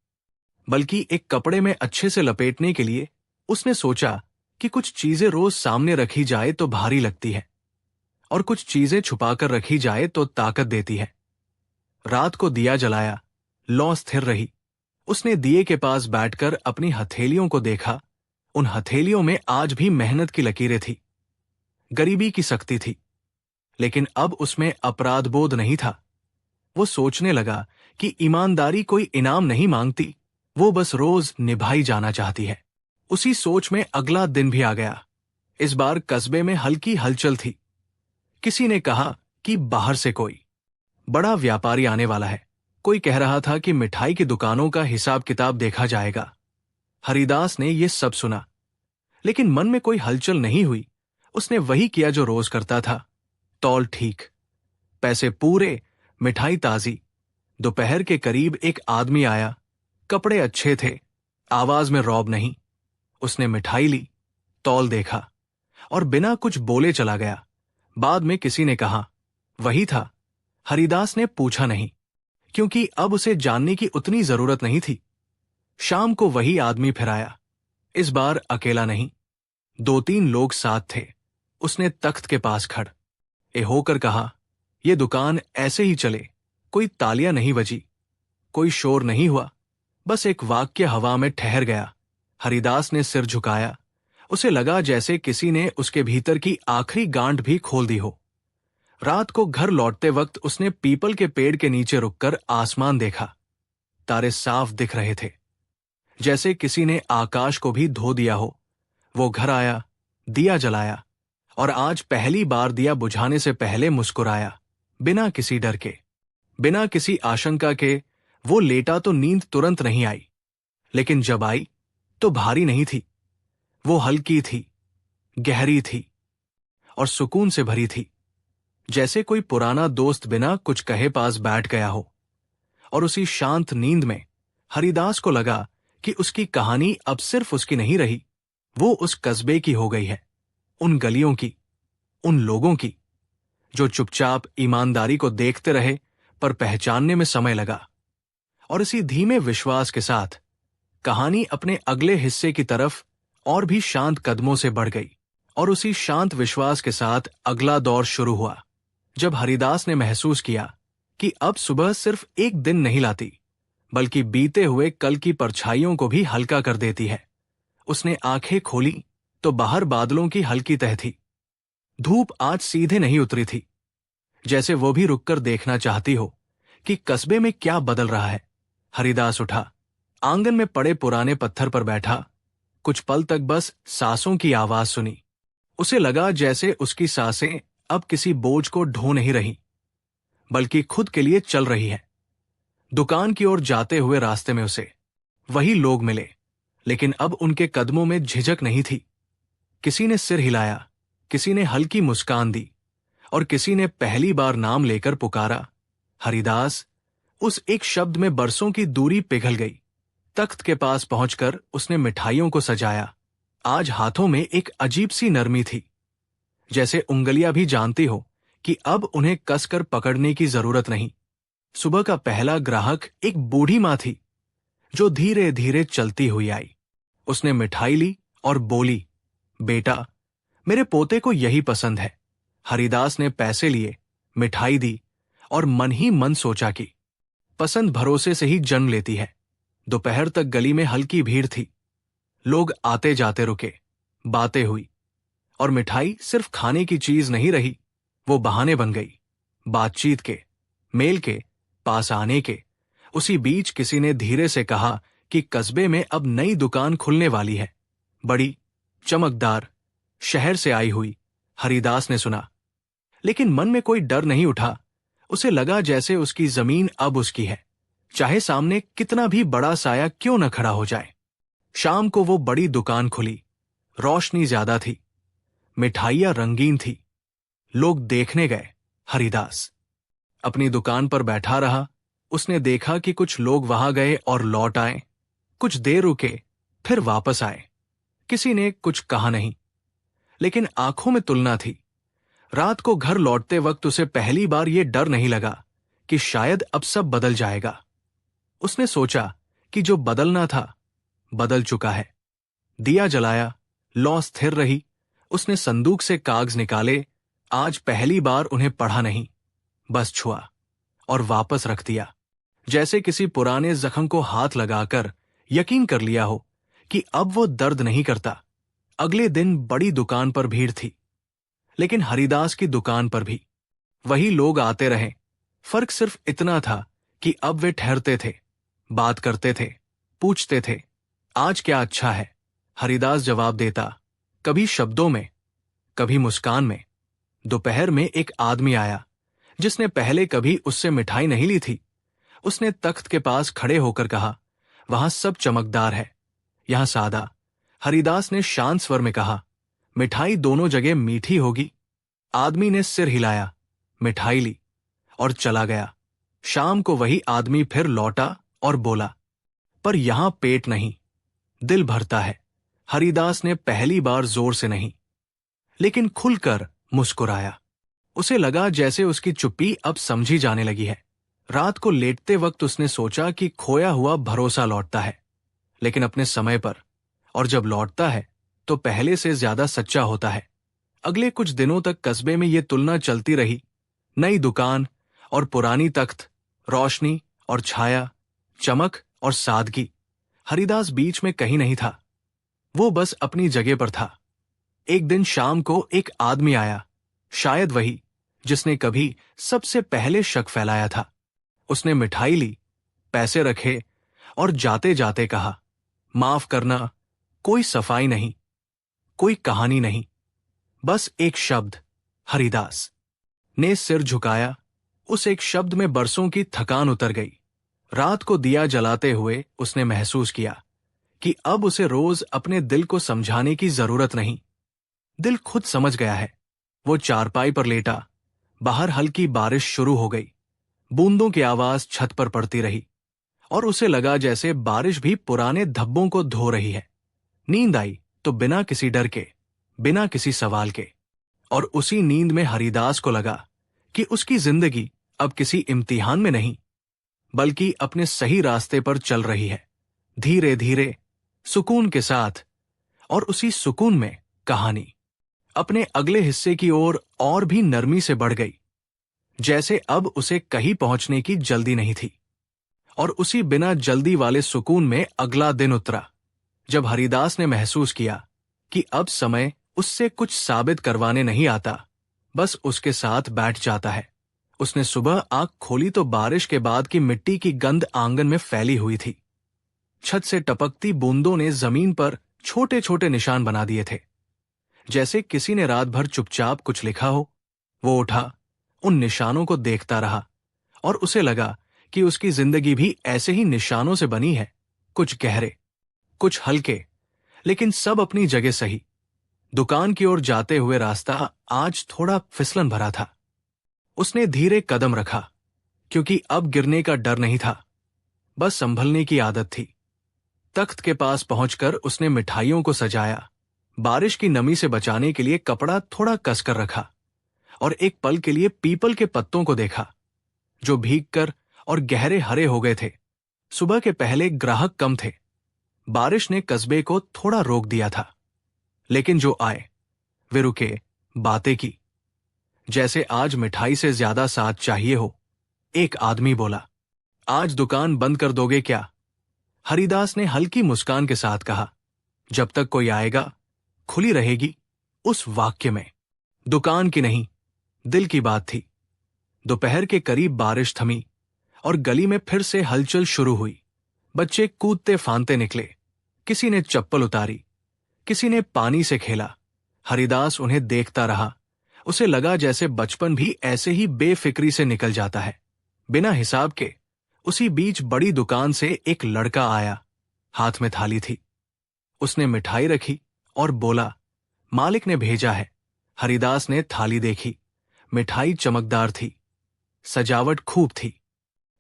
बल्कि एक कपड़े में अच्छे से लपेटने के लिए। उसने सोचा कि कुछ चीजें रोज सामने रखी जाए तो भारी लगती है, और कुछ चीजें छुपाकर रखी जाए तो ताकत देती है। रात को दिया जलाया, लौ स्थिर रही। उसने दिए के पास बैठकर अपनी हथेलियों को देखा। उन हथेलियों में आज भी मेहनत की लकीरें थी। गरीबी की सख्ती थी, लेकिन अब उसमें अपराध बोध नहीं था। वो सोचने लगा कि ईमानदारी कोई इनाम नहीं मांगती, वो बस रोज निभाई जाना चाहती है। उसी सोच में अगला दिन भी आ गया। इस बार कस्बे में हल्की हलचल थी। किसी ने कहा कि बाहर से कोई बड़ा व्यापारी आने वाला है। कोई कह रहा था कि मिठाई की दुकानों का हिसाब किताब देखा जाएगा। हरिदास ने यह सब सुना, लेकिन मन में कोई हलचल नहीं हुई। उसने वही किया जो रोज करता था। तौल ठीक, पैसे पूरे, मिठाई ताजी। दोपहर के करीब एक आदमी आया। कपड़े अच्छे थे, आवाज में रौब नहीं। उसने मिठाई ली, तौल देखा और बिना कुछ बोले चला गया। बाद में किसी ने कहा, वही था। हरिदास ने पूछा नहीं, क्योंकि अब उसे जानने की उतनी जरूरत नहीं थी। शाम को वही आदमी फिर आया। इस बार अकेला नहीं, 2-3 लोग साथ थे। उसने तख्त के पास खड़े होकर कहा, यह दुकान ऐसे ही चले। कोई तालियां नहीं बजी, कोई शोर नहीं हुआ, बस एक वाक्य हवा में ठहर गया। हरिदास ने सिर झुकाया। उसे लगा जैसे किसी ने उसके भीतर की आखिरी गांठ भी खोल दी हो। रात को घर लौटते वक्त उसने पीपल के पेड़ के नीचे रुककर आसमान देखा। तारे साफ दिख रहे थे, जैसे किसी ने आकाश को भी धो दिया हो। वो घर आया, दिया जलाया और आज पहली बार दिया बुझाने से पहले मुस्कुराया, बिना किसी डर के, बिना किसी आशंका के। वो लेटा तो नींद तुरंत नहीं आई, लेकिन जब आई तो भारी नहीं थी। वो हल्की थी, गहरी थी और सुकून से भरी थी, जैसे कोई पुराना दोस्त बिना कुछ कहे पास बैठ गया हो। और उसी शांत नींद में हरिदास को लगा कि उसकी कहानी अब सिर्फ उसकी नहीं रही, वो उस कस्बे की हो गई है। उन गलियों की, उन लोगों की जो चुपचाप ईमानदारी को देखते रहे, पर पहचानने में समय लगा। और इसी धीमे विश्वास के साथ कहानी अपने अगले हिस्से की तरफ और भी शांत कदमों से बढ़ गई। और उसी शांत विश्वास के साथ अगला दौर शुरू हुआ, जब हरिदास ने महसूस किया कि अब सुबह सिर्फ एक दिन नहीं लाती, बल्कि बीते हुए कल की परछाइयों को भी हल्का कर देती है। उसने आंखें खोली तो बाहर बादलों की हल्की तह थी। धूप आज सीधे नहीं उतरी थी, जैसे वो भी रुककर देखना चाहती हो कि कस्बे में क्या बदल रहा है। हरिदास उठा, आंगन में पड़े पुराने पत्थर पर बैठा। कुछ पल तक बस सांसों की आवाज सुनी। उसे लगा जैसे उसकी सांसें अब किसी बोझ को ढो नहीं रही, बल्कि खुद के लिए चल रही है। दुकान की ओर जाते हुए रास्ते में उसे वही लोग मिले, लेकिन अब उनके कदमों में झिझक नहीं थी। किसी ने सिर हिलाया, किसी ने हल्की मुस्कान दी और किसी ने पहली बार नाम लेकर पुकारा, हरिदास। उस एक शब्द में बरसों की दूरी पिघल गई। तख्त के पास पहुंचकर उसने मिठाइयों को सजाया। आज हाथों में एक अजीब सी नरमी थी, जैसे उंगलियां भी जानती हो कि अब उन्हें कसकर पकड़ने की जरूरत नहीं। सुबह का पहला ग्राहक एक बूढ़ी मां थी, जो धीरे धीरे चलती हुई आई। उसने मिठाई ली और बोली, बेटा, मेरे पोते को यही पसंद है। हरिदास ने पैसे लिए, मिठाई दी और मन ही मन सोचा कि पसंद भरोसे से ही जन्म लेती है। दोपहर तक गली में हल्की भीड़ थी। लोग आते जाते रुके, बातें हुई और मिठाई सिर्फ खाने की चीज नहीं रही, वो बहाने बन गई, बातचीत के, मेल के, पास आने के। उसी बीच किसी ने धीरे से कहा कि कस्बे में अब नई दुकान खुलने वाली है, बड़ी, चमकदार, शहर से आई हुई। हरिदास ने सुना, लेकिन मन में कोई डर नहीं उठा। उसे लगा जैसे उसकी जमीन अब उसकी है, चाहे सामने कितना भी बड़ा साया क्यों न खड़ा हो जाए। शाम को वो बड़ी दुकान खुली। रोशनी ज्यादा थी, मिठाइयां रंगीन थी। लोग देखने गए। हरिदास अपनी दुकान पर बैठा रहा। उसने देखा कि कुछ लोग वहां गए और लौट आए, कुछ देर रुके, फिर वापस आए। किसी ने कुछ कहा नहीं, लेकिन आंखों में तुलना थी। रात को घर लौटते वक्त उसे पहली बार यह डर नहीं लगा कि शायद अब सब बदल जाएगा। उसने सोचा कि जो बदलना था बदल चुका है। दिया जलाया, लौ स्थिर रही। उसने संदूक से कागज निकाले। आज पहली बार उन्हें पढ़ा नहीं, बस छुआ और वापस रख दिया, जैसे किसी पुराने जख्म को हाथ लगाकर यकीन कर लिया हो कि अब वो दर्द नहीं करता। अगले दिन बड़ी दुकान पर भीड़ थी। लेकिन हरिदास की दुकान पर भी वही लोग आते रहे। फर्क सिर्फ इतना था कि अब वे ठहरते थे, बात करते थे, पूछते थे, आज क्या अच्छा है? हरिदास जवाब देता, कभी शब्दों में, कभी मुस्कान में। दोपहर में एक आदमी आया जिसने पहले कभी उससे मिठाई नहीं ली थी। उसने तख्त के पास खड़े होकर कहा, वहां सब चमकदार है, यहां सादा। हरिदास ने शांत स्वर में कहा, मिठाई दोनों जगह मीठी होगी। आदमी ने सिर हिलाया, मिठाई ली और चला गया। शाम को वही आदमी फिर लौटा और बोला, पर यहां पेट नहीं, दिल भरता है। हरिदास ने पहली बार जोर से नहीं, लेकिन खुलकर मुस्कुराया। उसे लगा जैसे उसकी चुप्पी अब समझी जाने लगी है। रात को लेटते वक्त उसने सोचा कि खोया हुआ भरोसा लौटता है, लेकिन अपने समय पर, और जब लौटता है तो पहले से ज्यादा सच्चा होता है। अगले कुछ दिनों तक कस्बे में ये तुलना चलती रही, नई दुकान और पुरानी तख्त, रोशनी और छाया, चमक और सादगी। हरिदास बीच में कहीं नहीं था, वो बस अपनी जगह पर था। एक दिन शाम को एक आदमी आया, शायद वही जिसने कभी सबसे पहले शक फैलाया था। उसने मिठाई ली, पैसे रखे और जाते जाते कहा, माफ करना, कोई सफाई नहीं, कोई कहानी नहीं, बस एक शब्द, हरिदास। ने सिर झुकाया। उस एक शब्द में बरसों की थकान उतर गई। रात को दिया जलाते हुए उसने महसूस किया कि अब उसे रोज अपने दिल को समझाने की जरूरत नहीं। दिल खुद समझ गया है। वो चारपाई पर लेटा। बाहर हल्की बारिश शुरू हो गई। बूंदों की आवाज छत पर पड़ती रही और उसे लगा जैसे बारिश भी पुराने धब्बों को धो रही है। नींद आई तो बिना किसी डर के, बिना किसी सवाल के। और उसी नींद में हरिदास को लगा कि उसकी जिंदगी अब किसी इम्तिहान में नहीं, बल्कि अपने सही रास्ते पर चल रही है, धीरे धीरे, सुकून के साथ। और उसी सुकून में कहानी अपने अगले हिस्से की ओर और भी नरमी से बढ़ गई, जैसे अब उसे कहीं पहुंचने की जल्दी नहीं थी। और उसी बिना जल्दी वाले सुकून में अगला दिन उतरा, जब हरिदास ने महसूस किया कि अब समय उससे कुछ साबित करवाने नहीं आता, बस उसके साथ बैठ जाता है। उसने सुबह आंख खोली तो बारिश के बाद की मिट्टी की गंध आंगन में फैली हुई थी। छत से टपकती बूंदों ने जमीन पर छोटे छोटे निशान बना दिए थे, जैसे किसी ने रात भर चुपचाप कुछ लिखा हो। वो उठा, उन निशानों को देखता रहा और उसे लगा कि उसकी जिंदगी भी ऐसे ही निशानों से बनी है, कुछ गहरे, कुछ हल्के, लेकिन सब अपनी जगह सही। दुकान की ओर जाते हुए रास्ता आज थोड़ा फिसलन भरा था। उसने धीरे कदम रखा, क्योंकि अब गिरने का डर नहीं था, बस संभलने की आदत थी। तख्त के पास पहुंचकर उसने मिठाइयों को सजाया, बारिश की नमी से बचाने के लिए कपड़ा थोड़ा कसकर रखा और एक पल के लिए पीपल के पत्तों को देखा, जो भीगकर और गहरे हरे हो गए थे। सुबह के पहले ग्राहक कम थे। बारिश ने कस्बे को थोड़ा रोक दिया था, लेकिन जो आए वे रुके, बातें की, जैसे आज मिठाई से ज्यादा साथ चाहिए हो। एक आदमी बोला, आज दुकान बंद कर दोगे क्या? हरिदास ने हल्की मुस्कान के साथ कहा, जब तक कोई आएगा खुली रहेगी। उस वाक्य में दुकान की नहीं, दिल की बात थी। दोपहर के करीब बारिश थमी और गली में फिर से हलचल शुरू हुई। बच्चे कूदते फांदते निकले, किसी ने चप्पल उतारी, किसी ने पानी से खेला। हरिदास उन्हें देखता रहा। उसे लगा जैसे बचपन भी ऐसे ही बेफिक्री से निकल जाता है, बिना हिसाब के। उसी बीच बड़ी दुकान से एक लड़का आया, हाथ में थाली थी। उसने मिठाई रखी और बोला, मालिक ने भेजा है। हरिदास ने थाली देखी, मिठाई चमकदार थी, सजावट खूब थी।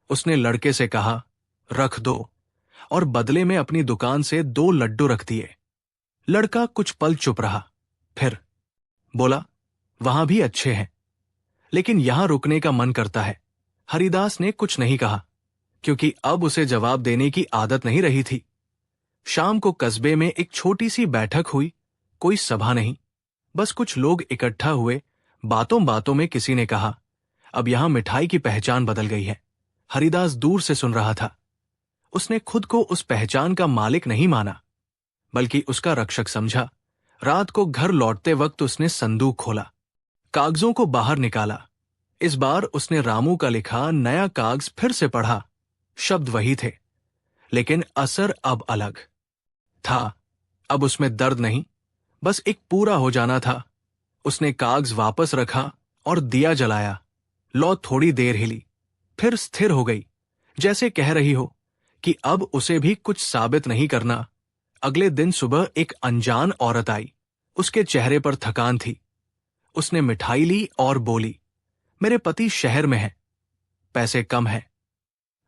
उसने लड़के से कहा, रख दो, और बदले में अपनी दुकान से 2 लड्डू रख दिए। लड़का कुछ पल चुप रहा, फिर बोला, वहां भी अच्छे हैं, लेकिन यहां रुकने का मन करता है। हरिदास ने कुछ नहीं कहा, क्योंकि अब उसे जवाब देने की आदत नहीं रही थी। शाम को कस्बे में एक छोटी सी बैठक हुई। कोई सभा नहीं, बस कुछ लोग इकट्ठा हुए। बातों बातों में किसी ने कहा, अब यहां मिठाई की पहचान बदल गई है। हरिदास दूर से सुन रहा था। उसने खुद को उस पहचान का मालिक नहीं माना, बल्कि उसका रक्षक समझा। रात को घर लौटते वक्त उसने संदूक खोला। कागजों को बाहर निकाला। इस बार उसने रामू का लिखा नया कागज फिर से पढ़ा। शब्द वही थे, लेकिन असर अब अलग था। अब उसमें दर्द नहीं, बस एक पूरा हो जाना था। उसने कागज वापस रखा और दिया जलाया। लौ थोड़ी देर हिली, फिर स्थिर हो गई, जैसे कह रही हो कि अब उसे भी कुछ साबित नहीं करना। अगले दिन सुबह एक अनजान औरत आई। उसके चेहरे पर थकान थी। उसने मिठाई ली और बोली, मेरे पति शहर में हैं, पैसे कम हैं।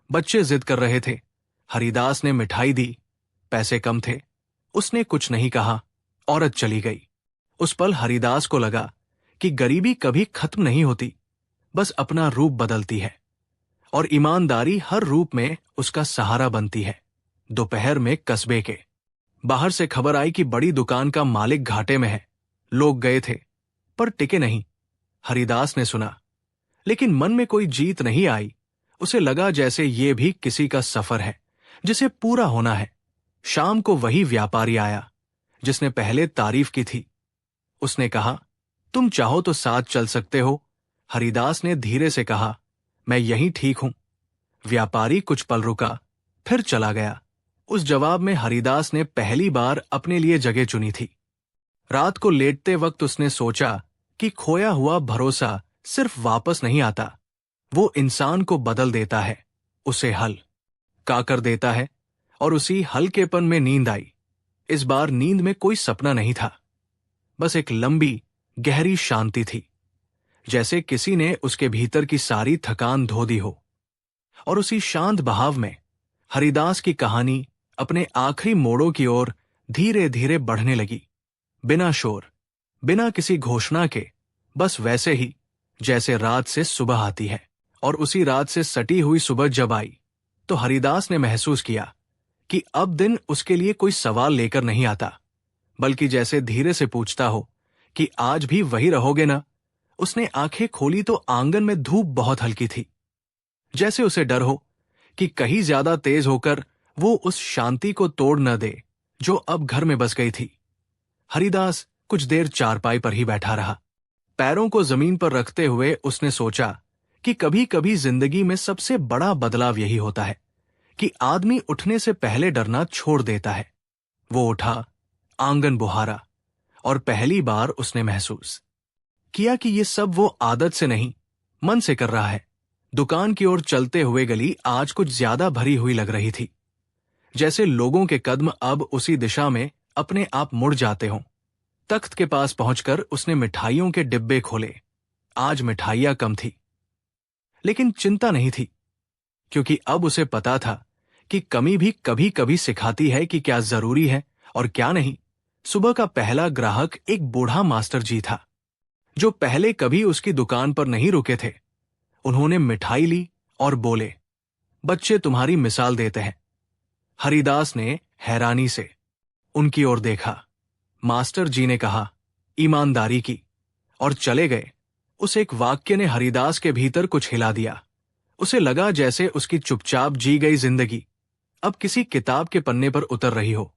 बच्चे जिद कर रहे थे। हरिदास ने मिठाई दी, पैसे कम थे। उसने कुछ नहीं कहा, औरत चली गई। उस पल हरिदास को लगा कि गरीबी कभी खत्म नहीं होती, बस अपना रूप बदलती है, और ईमानदारी हर रूप में उसका सहारा बनती है। दोपहर में कस्बे के बाहर से खबर आई कि बड़ी दुकान का मालिक घाटे में है। लोग गए थे, पर टिके नहीं। हरिदास ने सुना, लेकिन मन में कोई जीत नहीं आई। उसे लगा जैसे ये भी किसी का सफर है जिसे पूरा होना है। शाम को वही व्यापारी आया जिसने पहले तारीफ की थी। उसने कहा, तुम चाहो तो साथ चल सकते हो। हरिदास ने धीरे से कहा, मैं यहीं ठीक हूं। व्यापारी कुछ पल रुका, फिर चला गया। उस जवाब में हरिदास ने पहली बार अपने लिए जगह चुनी थी। रात को लेटते वक्त उसने सोचा कि खोया हुआ भरोसा सिर्फ वापस नहीं आता, वो इंसान को बदल देता है, उसे हल्का कर देता है। और उसी हल्केपन में नींद आई। इस बार नींद में कोई सपना नहीं था, बस एक लंबी गहरी शांति थी, जैसे किसी ने उसके भीतर की सारी थकान धो दी हो। और उसी शांत बहाव में हरिदास की कहानी अपने आखिरी मोड़ों की ओर धीरे धीरे बढ़ने लगी। बिना शोर, बिना किसी घोषणा के, बस वैसे ही जैसे रात से सुबह आती है। और उसी रात से सटी हुई सुबह जब आई, तो हरिदास ने महसूस किया कि अब दिन उसके लिए कोई सवाल लेकर नहीं आता, बल्कि जैसे धीरे से पूछता हो कि आज भी वही रहोगे ना। उसने आंखें खोली तो आंगन में धूप बहुत हल्की थी, जैसे उसे डर हो कि कहीं ज्यादा तेज होकर वो उस शांति को तोड़ न दे जो अब घर में बस गई थी। हरिदास कुछ देर चारपाई पर ही बैठा रहा। पैरों को जमीन पर रखते हुए उसने सोचा कि कभी कभी जिंदगी में सबसे बड़ा बदलाव यही होता है कि आदमी उठने से पहले डरना छोड़ देता है। वो उठा, आंगन बुहारा, और पहली बार उसने महसूस किया कि ये सब वो आदत से नहीं, मन से कर रहा है। दुकान की ओर चलते हुए गली आज कुछ ज्यादा भरी हुई लग रही थी, जैसे लोगों के कदम अब उसी दिशा में अपने आप मुड़ जाते हों। तख्त के पास पहुंचकर उसने मिठाइयों के डिब्बे खोले। आज मिठाइयां कम थी, लेकिन चिंता नहीं थी, क्योंकि अब उसे पता था कि कमी भी कभी कभी सिखाती है कि क्या जरूरी है और क्या नहीं। सुबह का पहला ग्राहक एक बूढ़ा मास्टर जी था, जो पहले कभी उसकी दुकान पर नहीं रुके थे। उन्होंने मिठाई ली और बोले, बच्चे तुम्हारी मिसाल देते हैं। हरिदास ने हैरानी से उनकी ओर देखा। मास्टर जी ने कहा, ईमानदारी की, और चले गए। उस एक वाक्य ने हरिदास के भीतर कुछ हिला दिया। उसे लगा जैसे उसकी चुपचाप जी गई जिंदगी अब किसी किताब के पन्ने पर उतर रही हो।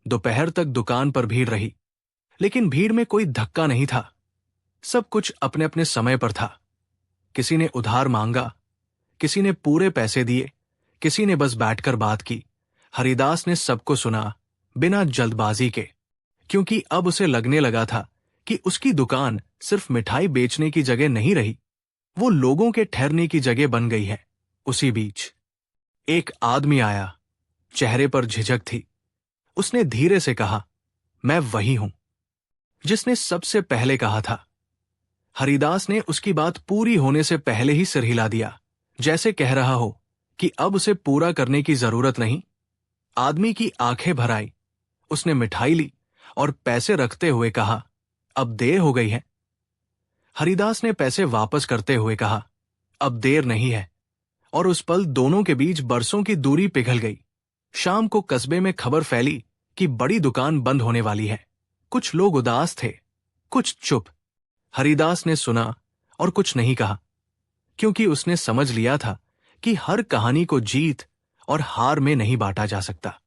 दोपहर तक दुकान पर भीड़ रही, लेकिन भीड़ में कोई धक्का नहीं था। सब कुछ अपने अपने समय पर था। किसी ने उधार मांगा, किसी ने पूरे पैसे दिए, किसी ने बस बैठकर बात की। हरिदास ने सबको सुना, बिना जल्दबाजी के, क्योंकि अब उसे लगने लगा था कि उसकी दुकान सिर्फ मिठाई बेचने की जगह नहीं रही, वो लोगों के ठहरने की जगह बन गई है। उसी बीच एक आदमी आया, चेहरे पर झिझक थी। उसने धीरे से कहा, मैं वही हूं जिसने सबसे पहले कहा था। हरिदास ने उसकी बात पूरी होने से पहले ही सिर हिला दिया, जैसे कह रहा हो कि अब उसे पूरा करने की जरूरत नहीं। आदमी की आंखें भर आई। उसने मिठाई ली और पैसे रखते हुए कहा, अब देर हो गई है। हरिदास ने पैसे वापस करते हुए कहा, अब देर नहीं है। और उस पल दोनों के बीच बरसों की दूरी पिघल गई। शाम को कस्बे में खबर फैली कि बड़ी दुकान बंद होने वाली है। कुछ लोग उदास थे, कुछ चुप। हरिदास ने सुना और कुछ नहीं कहा, क्योंकि उसने समझ लिया था कि हर कहानी को जीत और हार में नहीं बांटा जा सकता।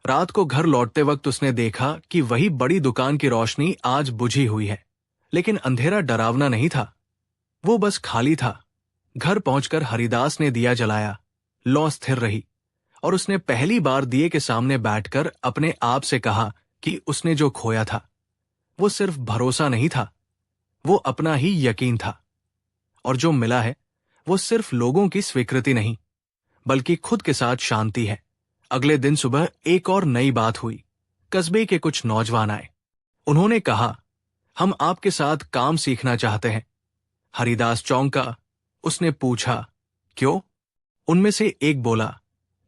रात को घर लौटते वक्त उसने देखा कि वही बड़ी दुकान की रोशनी आज बुझी हुई है। लेकिन अंधेरा डरावना नहीं था, वो बस खाली था। घर पहुंचकर हरिदास ने दिया जलाया, लौ स्थिर रही और उसने पहली बार दिए के सामने बैठकर अपने आप से कहा कि उसने जो खोया था वो सिर्फ भरोसा नहीं था, वो अपना ही यकीन था। और जो मिला है वो सिर्फ लोगों की स्वीकृति नहीं, बल्कि खुद के साथ शांति है। अगले दिन सुबह एक और नई बात हुई। कस्बे के कुछ नौजवान आए। उन्होंने कहा, हम आपके साथ काम सीखना चाहते हैं। हरिदास चौंका। उसने पूछा, क्यों? उनमें से एक बोला,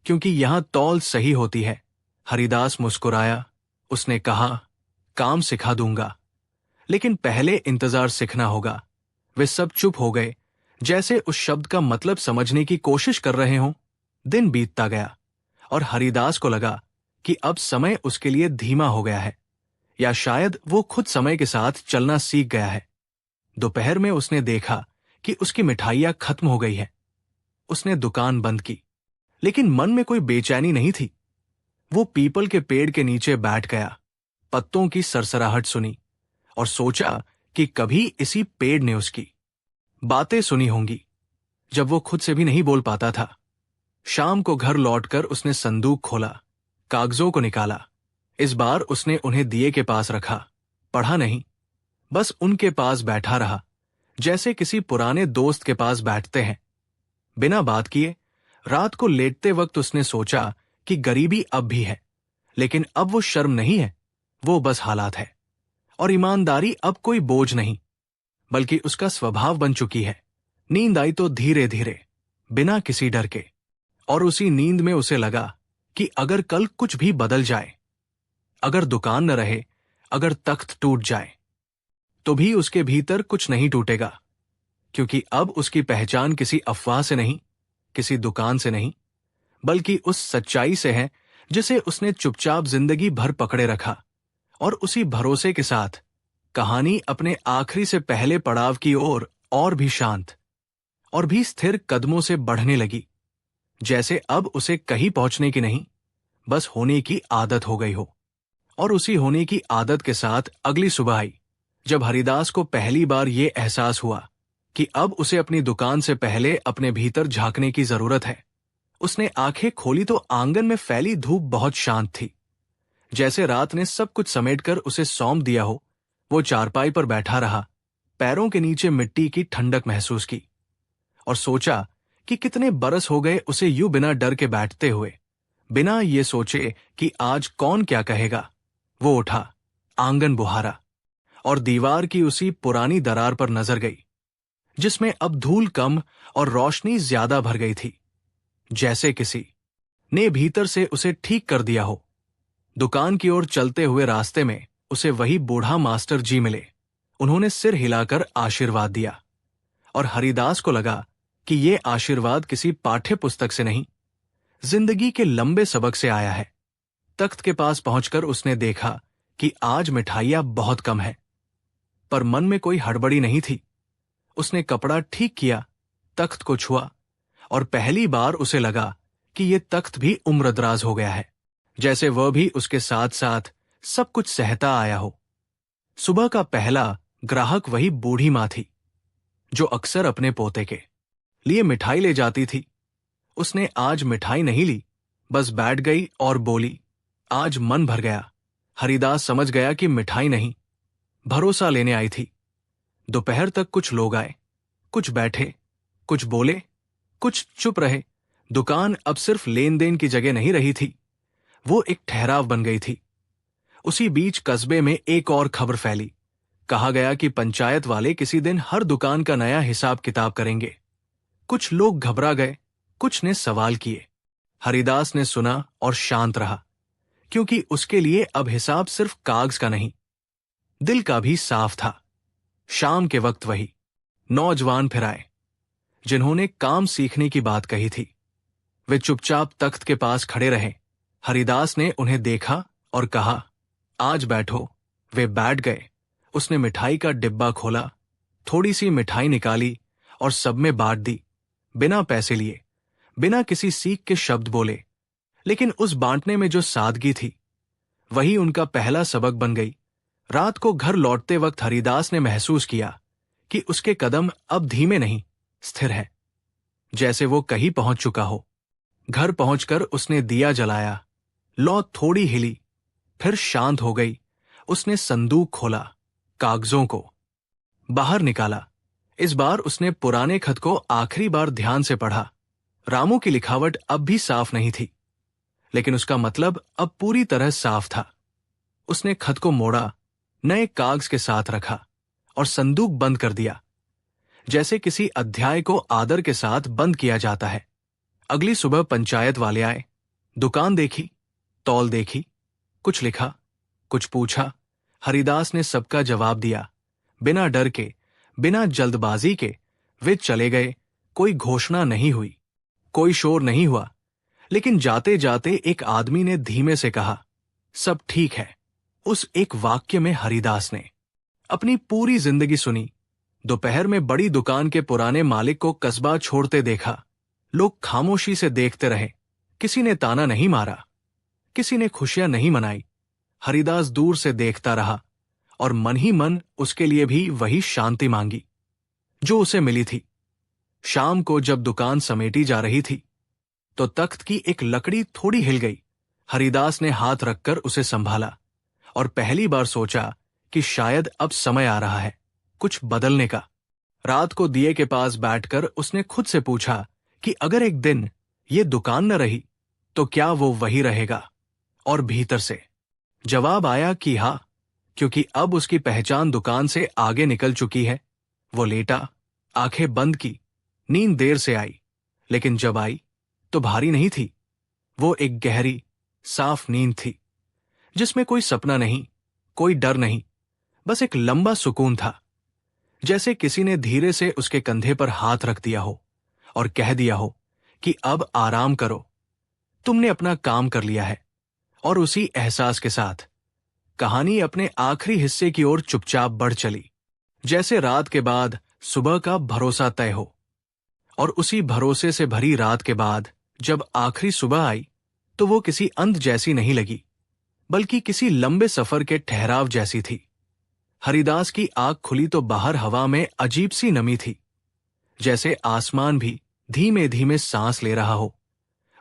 क्योंकि यहां तौल सही होती है। हरिदास मुस्कुराया। उसने कहा, काम सिखा दूंगा, लेकिन पहले इंतजार सीखना होगा। वे सब चुप हो गए, जैसे उस शब्द का मतलब समझने की कोशिश कर रहे हों। दिन बीतता गया और हरिदास को लगा कि अब समय उसके लिए धीमा हो गया है, या शायद वो खुद समय के साथ चलना सीख गया है। दोपहर में उसने देखा कि उसकी मिठाइयां खत्म हो गई हैं। उसने दुकान बंद की, लेकिन मन में कोई बेचैनी नहीं थी। वो पीपल के पेड़ के नीचे बैठ गया, पत्तों की सरसराहट सुनी और सोचा कि कभी इसी पेड़ ने उसकी बातें सुनी होंगी, जब वो खुद से भी नहीं बोल पाता था। शाम को घर लौटकर उसने संदूक खोला, कागजों को निकाला। इस बार उसने उन्हें दिए के पास रखा, पढ़ा नहीं, बस उनके पास बैठा रहा, जैसे किसी पुराने दोस्त के पास बैठते हैं। बिना बात किए रात को लेटते वक्त उसने सोचा कि गरीबी अब भी है, लेकिन अब वो शर्म नहीं है, वो बस हालात है। और ईमानदारी अब कोई बोझ नहीं, बल्कि उसका स्वभाव बन चुकी है। नींद आई तो धीरे धीरे, बिना किसी डर के। और उसी नींद में उसे लगा कि अगर कल कुछ भी बदल जाए, अगर दुकान न रहे, अगर तख्त टूट जाए, तो भी उसके भीतर कुछ नहीं टूटेगा, क्योंकि अब उसकी पहचान किसी अफवाह से नहीं, किसी दुकान से नहीं, बल्कि उस सच्चाई से है जिसे उसने चुपचाप जिंदगी भर पकड़े रखा। और उसी भरोसे के साथ कहानी अपने आखिरी से पहले पड़ाव की ओर और भी शांत और भी स्थिर कदमों से बढ़ने लगी, जैसे अब उसे कहीं पहुंचने की नहीं, बस होने की आदत हो गई हो। और उसी होने की आदत के साथ अगली सुबह आई, जब हरिदास को पहली बार ये एहसास हुआ कि अब उसे अपनी दुकान से पहले अपने भीतर झांकने की जरूरत है। उसने आंखें खोली तो आंगन में फैली धूप बहुत शांत थी, जैसे रात ने सब कुछ समेटकर उसे सौंप दिया हो। वो चारपाई पर बैठा रहा, पैरों के नीचे मिट्टी की ठंडक महसूस की और सोचा कि कितने बरस हो गए उसे यूं बिना डर के बैठते हुए, बिना ये सोचे कि आज कौन क्या कहेगा। वो उठा, आंगन बुहारा और दीवार की उसी पुरानी दरार पर नजर गई, जिसमें अब धूल कम और रोशनी ज्यादा भर गई थी, जैसे किसी ने भीतर से उसे ठीक कर दिया हो। दुकान की ओर चलते हुए रास्ते में उसे वही बूढ़ा मास्टर जी मिले। उन्होंने सिर हिलाकर आशीर्वाद दिया और हरिदास को लगा कि ये आशीर्वाद किसी पाठ्य पुस्तक से नहीं, जिंदगी के लंबे सबक से आया है। तख्त के पास पहुंचकर उसने देखा कि आज मिठाइयां बहुत कम है, पर मन में कोई हड़बड़ी नहीं थी। उसने कपड़ा ठीक किया, तख्त को छुआ और पहली बार उसे लगा कि ये तख्त भी उम्रदराज हो गया है, जैसे वह भी उसके साथ साथ सब कुछ सहता आया हो। सुबह का पहला ग्राहक वही बूढ़ी माँ थी, जो अक्सर अपने पोते के लिए मिठाई ले जाती थी। उसने आज मिठाई नहीं ली, बस बैठ गई और बोली, आज मन भर गया। हरिदास समझ गया कि मिठाई नहीं, भरोसा लेने आई थी। दोपहर तक कुछ लोग आए, कुछ बैठे, कुछ बोले, कुछ चुप रहे। दुकान अब सिर्फ लेन देन की जगह नहीं रही थी, वो एक ठहराव बन गई थी। उसी बीच कस्बे में एक और खबर फैली। कहा गया कि पंचायत वाले किसी दिन हर दुकान का नया हिसाब किताब करेंगे। कुछ लोग घबरा गए, कुछ ने सवाल किए। हरिदास ने सुना और शांत रहा, क्योंकि उसके लिए अब हिसाब सिर्फ कागज का नहीं, दिल का भी साफ था। शाम के वक्त वही नौजवान फिर आए, जिन्होंने काम सीखने की बात कही थी। वे चुपचाप तख्त के पास खड़े रहे। हरिदास ने उन्हें देखा और कहा, आज बैठो। वे बैठ गए। उसने मिठाई का डिब्बा खोला, थोड़ी सी मिठाई निकाली और सब में बांट दी, बिना पैसे लिए, बिना किसी सीख के शब्द बोले। लेकिन उस बांटने में जो सादगी थी, वही उनका पहला सबक बन गई। रात को घर लौटते वक्त हरिदास ने महसूस किया कि उसके कदम अब धीमे नहीं, स्थिर है, जैसे वो कहीं पहुंच चुका हो। घर पहुंचकर उसने दिया जलाया। लौ थोड़ी हिली, फिर शांत हो गई। उसने संदूक खोला, कागजों को बाहर निकाला। इस बार उसने पुराने खत को आखिरी बार ध्यान से पढ़ा। रामू की लिखावट अब भी साफ नहीं थी, लेकिन उसका मतलब अब पूरी तरह साफ था। उसने खत को मोड़ा, नए कागज के साथ रखा और संदूक बंद कर दिया, जैसे किसी अध्याय को आदर के साथ बंद किया जाता है। अगली सुबह पंचायत वाले आए। दुकान देखी, तौल देखी, कुछ लिखा, कुछ पूछा। हरिदास ने सबका जवाब दिया। बिना डर के, बिना जल्दबाजी के वे चले गए। कोई घोषणा नहीं हुई, कोई शोर नहीं हुआ, लेकिन जाते जाते एक आदमी ने धीमे से कहा, सब ठीक है। उस एक वाक्य में हरिदास ने अपनी पूरी जिंदगी सुनी। दोपहर में बड़ी दुकान के पुराने मालिक को कस्बा छोड़ते देखा। लोग खामोशी से देखते रहे। किसी ने ताना नहीं मारा, किसी ने खुशियां नहीं मनाई। हरिदास दूर से देखता रहा और मन ही मन उसके लिए भी वही शांति मांगी जो उसे मिली थी। शाम को जब दुकान समेटी जा रही थी तो तख्त की एक लकड़ी थोड़ी हिल गई। हरिदास ने हाथ रखकर उसे संभाला और पहली बार सोचा कि शायद अब समय आ रहा है कुछ बदलने का। रात को दिए के पास बैठकर उसने खुद से पूछा कि अगर एक दिन ये दुकान न रही तो क्या वो वही रहेगा? और भीतर से जवाब आया कि हाँ, क्योंकि अब उसकी पहचान दुकान से आगे निकल चुकी है। वो लेटा, आंखें बंद की। नींद देर से आई, लेकिन जब आई तो भारी नहीं थी। वो एक गहरी, साफ नींद थी, जिसमें कोई सपना नहीं, कोई डर नहीं, बस एक लंबा सुकून था, जैसे किसी ने धीरे से उसके कंधे पर हाथ रख दिया हो और कह दिया हो कि अब आराम करो, तुमने अपना काम कर लिया है। और उसी एहसास के साथ कहानी अपने आखिरी हिस्से की ओर चुपचाप बढ़ चली, जैसे रात के बाद सुबह का भरोसा तय हो। और उसी भरोसे से भरी रात के बाद जब आखिरी सुबह आई तो वो किसी अंत जैसी नहीं लगी, बल्कि किसी लंबे सफर के ठहराव जैसी थी। हरिदास की आंख खुली तो बाहर हवा में अजीब सी नमी थी, जैसे आसमान भी धीमे धीमे सांस ले रहा हो।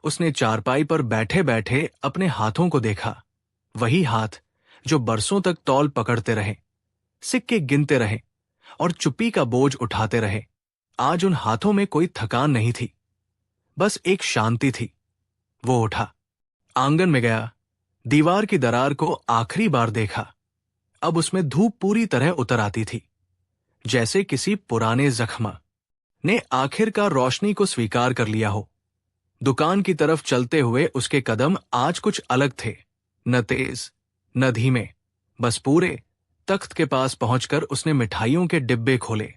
उसने चारपाई पर बैठे बैठे अपने हाथों को देखा, वही हाथ जो बरसों तक तौल पकड़ते रहे, सिक्के गिनते रहे और चुप्पी का बोझ उठाते रहे। आज उन हाथों में कोई थकान नहीं थी, बस एक शांति थी। वो उठा, आंगन में गया, दीवार की दरार को आखिरी बार देखा। अब उसमें धूप पूरी तरह उतर आती थी, जैसे किसी पुराने जख्म ने आखिरकार रोशनी को स्वीकार कर लिया हो। दुकान की तरफ चलते हुए उसके कदम आज कुछ अलग थे, न तेज न धीमे, बस पूरे। तख्त के पास पहुंचकर उसने मिठाइयों के डिब्बे खोले।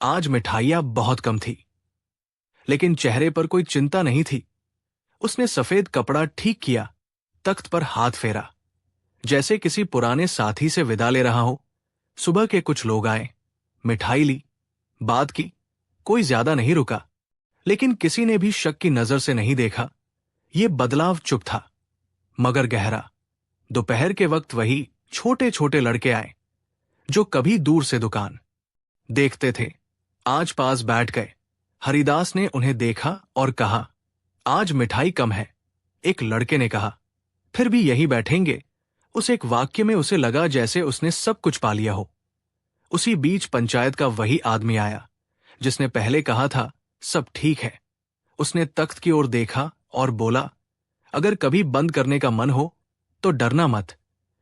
आज मिठाइयां बहुत कम थी, लेकिन चेहरे पर कोई चिंता नहीं थी। उसने सफेद कपड़ा ठीक किया, तख्त पर हाथ फेरा, जैसे किसी पुराने साथी से विदा ले रहा हो। सुबह के कुछ लोग आए, मिठाई ली, बात की। कोई ज्यादा नहीं रुका, लेकिन किसी ने भी शक की नजर से नहीं देखा। ये बदलाव चुप था, मगर गहरा। दोपहर के वक्त वही छोटे छोटे लड़के आए जो कभी दूर से दुकान देखते थे, आज पास बैठ गए। हरिदास ने उन्हें देखा और कहा, आज मिठाई कम है। एक लड़के ने कहा, फिर भी यही बैठेंगे। उस एक वाक्य में उसे लगा जैसे उसने सब कुछ पा लिया हो। उसी बीच पंचायत का वही आदमी आया जिसने पहले कहा था, सब ठीक है। उसने तख्त की ओर देखा और बोला, अगर कभी बंद करने का मन हो तो डरना मत।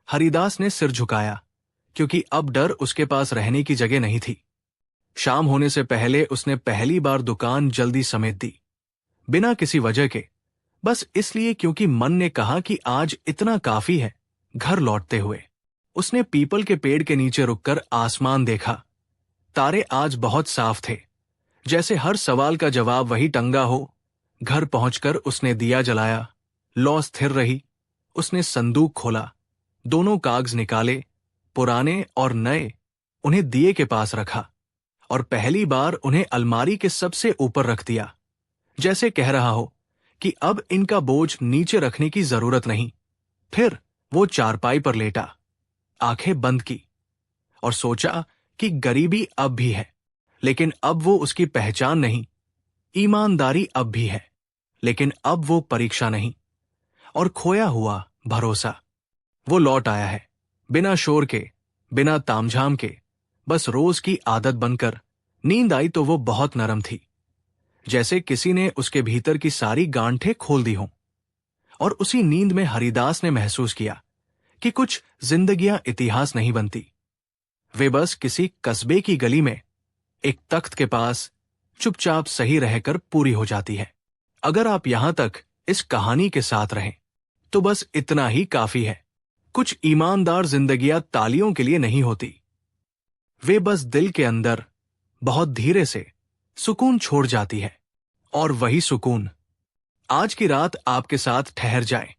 हरिदास ने सिर झुकाया, क्योंकि अब डर उसके पास रहने की जगह नहीं थी। शाम होने से पहले उसने पहली बार दुकान जल्दी समेट दी, बिना किसी वजह के, बस इसलिए क्योंकि मन ने कहा कि आज इतना काफी है। घर लौटते हुए उसने पीपल के पेड़ के नीचे रुककर आसमान देखा। तारे आज बहुत साफ थे, जैसे हर सवाल का जवाब वही टंगा हो। घर पहुंचकर उसने दिया जलाया, लौ स्थिर रही। उसने संदूक खोला, दोनों कागज निकाले, पुराने और नए, उन्हें दिए के पास रखा और पहली बार उन्हें अलमारी के सबसे ऊपर रख दिया, जैसे कह रहा हो कि अब इनका बोझ नीचे रखने की जरूरत नहीं। फिर वो चारपाई पर लेटा, आंखें बंद की। और सोचा कि गरीबी अब भी है, लेकिन अब वो उसकी पहचान नहीं। ईमानदारी अब भी है, लेकिन अब वो परीक्षा नहीं। और खोया हुआ भरोसा, वो लौट आया है, बिना शोर के, बिना तामझाम के, बस रोज की आदत बनकर। नींद आई तो वो बहुत नरम थी, जैसे किसी ने उसके भीतर की सारी गांठें खोल दी हों। और उसी नींद में हरिदास ने महसूस किया कि कुछ जिंदगियां इतिहास नहीं बनती, वे बस किसी कस्बे की गली में एक तख्त के पास चुपचाप सही रहकर पूरी हो जाती है। अगर आप यहां तक इस कहानी के साथ रहें तो बस इतना ही काफी है। कुछ ईमानदार जिंदगियां तालियों के लिए नहीं होती, वे बस दिल के अंदर बहुत धीरे से सुकून छोड़ जाती है। और वही सुकून आज की रात आपके साथ ठहर जाए।